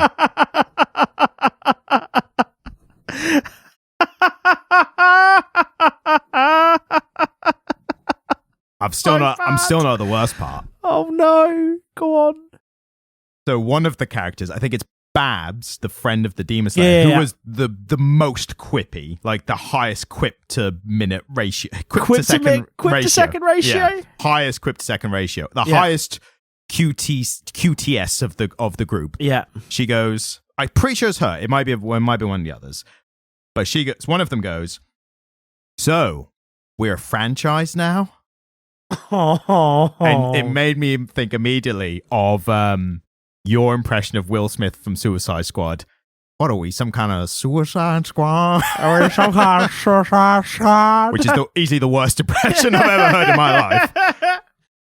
S1: I'm still not the worst part.
S2: Oh no. Go on.
S1: So one of the characters, I think it's Babs, the friend of the Demon Slayer, who was the most quippy, like the highest quip to minute ratio. Quip to second ratio? Yeah. Highest quip to second ratio. The highest QTS of the group.
S2: Yeah.
S1: She goes, I'm pretty sure it's her. It might be one of the others. But one of them goes, so we're a franchise now? And it made me think immediately of your impression of Will Smith from Suicide Squad. what are we, some kind of suicide squad?
S2: Or some kind of suicide squad.
S1: Which is easily the worst impression I've ever heard in my life.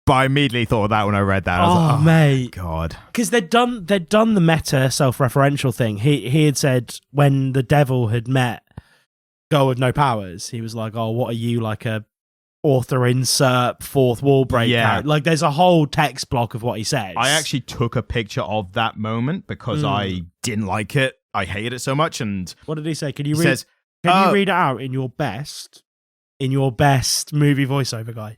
S1: But I immediately thought of that when I read that. I was like,
S2: mate,
S1: God.
S2: Because they'd done the meta self-referential thing. He had said when the devil had met Girl with No Powers, he was like, "Oh, what are you, like a author insert fourth wall break?"
S1: Yeah.
S2: Like there's a whole text block of what he says.
S1: I actually took a picture of that moment because I didn't like it. I hated it so much. And
S2: what did he say? Can you
S1: read
S2: it out in your best movie voiceover guy?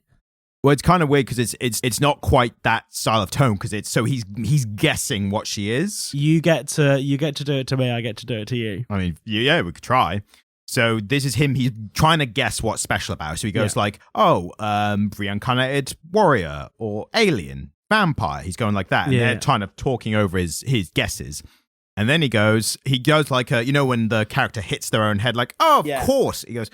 S1: Well, it's kind of weird because it's not quite that style of tone because he's guessing what she is.
S2: You get to do it to me. I get to do it to you.
S1: I mean, yeah, we could try. So this is him. He's trying to guess what's special about her. So he goes like, reincarnated warrior or alien, vampire. He's going like that. And they're kind of talking over his guesses. And then he goes like, when the character hits their own head, like, of course. He goes,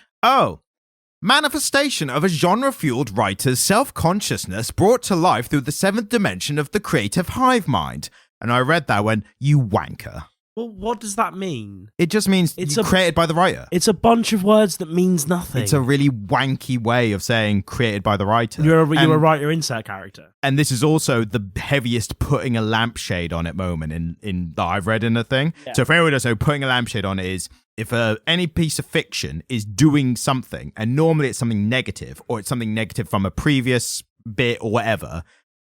S1: manifestation of a genre-fueled writer's self-consciousness brought to life through the seventh dimension of the creative hive mind. And I read that when you wanker.
S2: Well, what does that mean?
S1: It just means created by the writer.
S2: It's a bunch of words that means nothing.
S1: It's a really wanky way of saying created by the writer.
S2: You're a writer insert character.
S1: And this is also the heaviest putting a lampshade on it moment in that I've read in the thing. Yeah. So if anyone doesn't know, putting a lampshade on it is if any piece of fiction is doing something, and normally it's something negative, or it's something negative from a previous bit or whatever,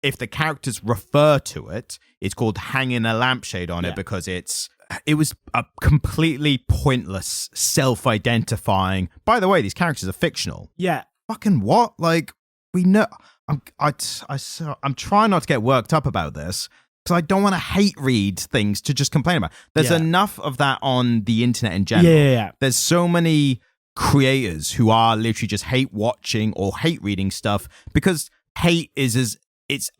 S1: if the characters refer to it, it's called hanging a lampshade on it because it was a completely pointless, self-identifying. By the way, these characters are fictional.
S2: Yeah.
S1: Fucking what? Like, we know. I'm trying not to get worked up about this because I don't want to hate read things to just complain about. There's enough of that on the internet in general.
S2: Yeah.
S1: There's so many creators who are literally just hate watching or hate reading stuff because hate is it's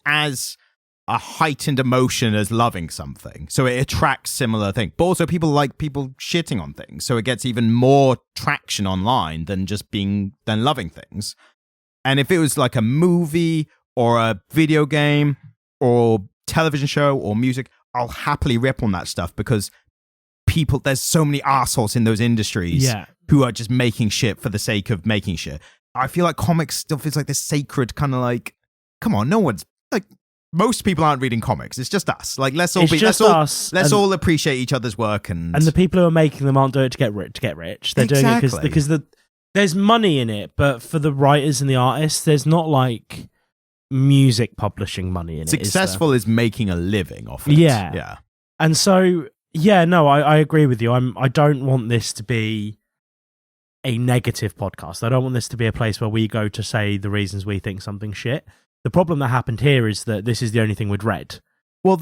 S1: as a heightened emotion as loving something. So it attracts similar things. But also people like people shitting on things. So it gets even more traction online than loving things. And if it was like a movie or a video game or television show or music, I'll happily rip on that stuff because there's so many assholes in those industries who are just making shit for the sake of making shit. I feel like comics still feels like this sacred kind of like, come on, no one's like, most people aren't reading comics. It's just us. Like, let's all appreciate each other's work, and
S2: the people who are making them aren't doing it to get rich. They're doing it because there's money in it, but for the writers and the artists, there's not like music publishing money in it.
S1: Successful is making a living off it. Yeah.
S2: And so, I agree with you. I don't want this to be a negative podcast. I don't want this to be a place where we go to say the reasons we think something's shit. The problem that happened here is that this is the only thing we'd read.
S1: Well,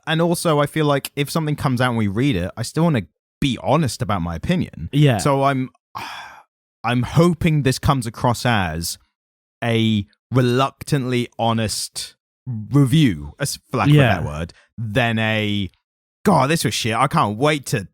S1: and also I feel like if something comes out and we read it, I still want to be honest about my opinion.
S2: Yeah.
S1: So I'm hoping this comes across as a reluctantly honest review, for lack of a better word, than a God, this was shit. I can't wait to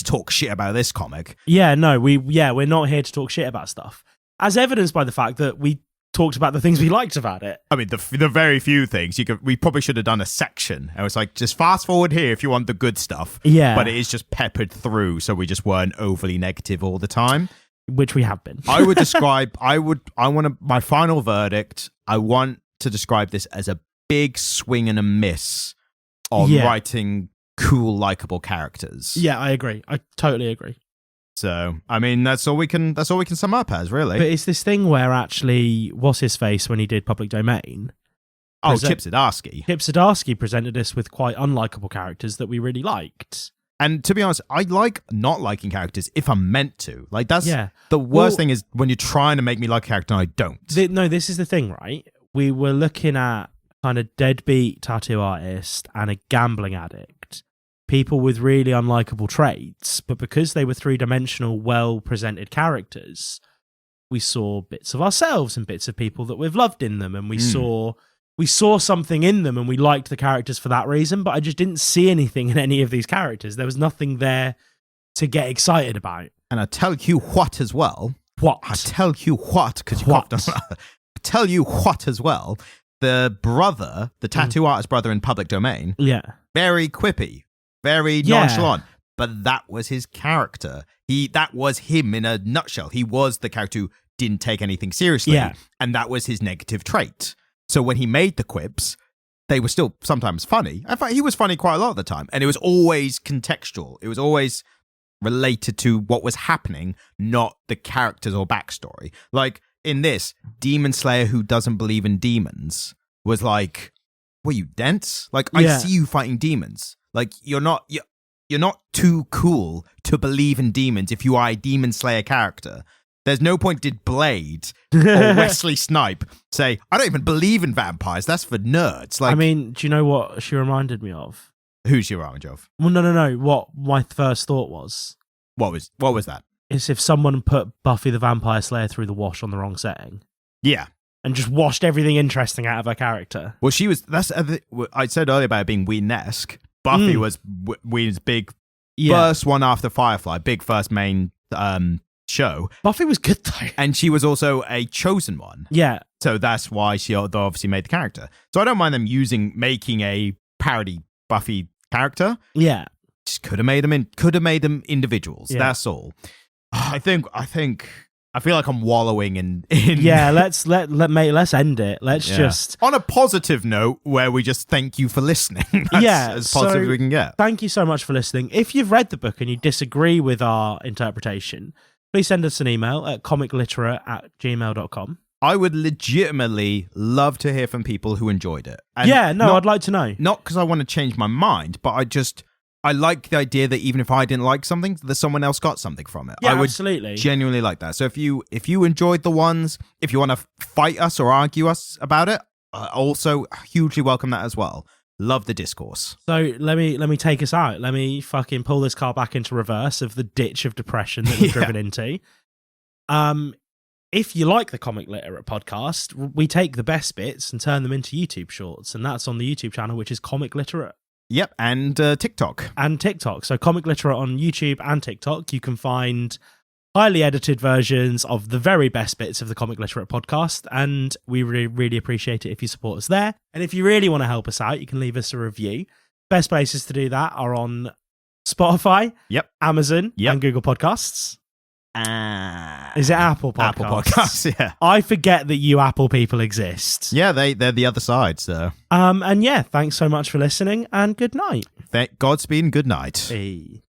S1: talk shit about this comic.
S2: Yeah, no, we're not here to talk shit about stuff, as evidenced by the fact that we talked about the things we liked about it.
S1: I mean, the very few things we probably should have done a section. I was like, just fast forward here if you want the good stuff.
S2: Yeah,
S1: but it is just peppered through, so we just weren't overly negative all the time,
S2: which we have been.
S1: I would describe. My final verdict. I want to describe this as a big swing and a miss on writing cool, likable characters.
S2: Yeah, I agree. I totally agree.
S1: So, I mean, that's all we can sum up as, really.
S2: But it's this thing where actually, what's his face when he did Public Domain?
S1: Chip Zdarsky.
S2: Chip Zdarsky presented us with quite unlikable characters that we really liked.
S1: And to be honest, I like not liking characters if I'm meant to. Like, that's the worst thing is when you're trying to make me like a character and I don't.
S2: This is the thing, right? We were looking at kind of deadbeat tattoo artist and a gambling addict. People with really unlikable traits, but because they were three-dimensional, well-presented characters, we saw bits of ourselves and bits of people that we've loved in them, and we saw something in them, and we liked the characters for that reason, but I just didn't see anything in any of these characters. There was nothing there to get excited about.
S1: And I tell you what as well.
S2: What?
S1: I tell you what, because you coughed on I tell you what as well. The brother, the tattoo artist brother in Public Domain,
S2: very
S1: quippy. very nonchalant. But that was his character. That was him in a nutshell. He was the character who didn't take anything seriously.
S2: Yeah.
S1: And that was his negative trait. So when he made the quips, they were still sometimes funny. In fact, he was funny quite a lot of the time. And it was always contextual. It was always related to what was happening, not the characters or backstory. Like in this, Demon Slayer who doesn't believe in demons was like, were you dense? Like, I see you fighting demons. Like, you're not too cool to believe in demons if you are a Demon Slayer character. There's no point did Blade or Wesley Snipe say, I don't even believe in vampires. That's for nerds. Like,
S2: I mean, do you know what she reminded me of?
S1: Who's she reminded of?
S2: Well, no. What my first thought was.
S1: What was that?
S2: Is if someone put Buffy the Vampire Slayer through the wash on the wrong setting.
S1: Yeah.
S2: And just washed everything interesting out of her character.
S1: Well, I said earlier about it being Whedon-esque. Buffy was Whedon's big first one after Firefly, big first main show.
S2: Buffy was good though.
S1: And she was also a chosen one.
S2: Yeah.
S1: So that's why she obviously made the character. So I don't mind them making a parody Buffy character.
S2: Yeah.
S1: Just could have made them individuals. Yeah. That's all. I feel like I'm wallowing in
S2: Yeah, let's end it. Let's just
S1: on a positive note where we just thank you for listening. That's as positive as we can get.
S2: Thank you so much for listening. If you've read the book and you disagree with our interpretation, please send us an email at comicliterate@gmail.com.
S1: I would legitimately love to hear from people who enjoyed it. And
S2: I'd like to know.
S1: Not because I want to change my mind, but I like the idea that even if I didn't like something, that someone else got something from it.
S2: Yeah,
S1: I would
S2: absolutely.
S1: genuinely like that. So if you enjoyed the ones, if you want to fight us or argue us about it, also hugely welcome that as well. Love the discourse.
S2: So let me take us out. Let me fucking pull this car back into reverse of the ditch of depression that we've driven into. If you like the Comic Literate podcast, we take the best bits and turn them into YouTube shorts, and that's on the YouTube channel, which is Comic Literate.
S1: Yep, and TikTok.
S2: So Comic Literate on YouTube and TikTok. You can find highly edited versions of the very best bits of the Comic Literate podcast, and we really, really appreciate it if you support us there. And if you really want to help us out, you can leave us a review. Best places to do that are on Spotify, Amazon, and Google Podcasts. Is it Apple Podcasts?
S1: Apple Podcasts, yeah.
S2: I forget that you Apple people exist.
S1: Yeah, they're the other side, so.
S2: And thanks so much for listening, and good night.
S1: Godspeed and good night.
S2: Hey.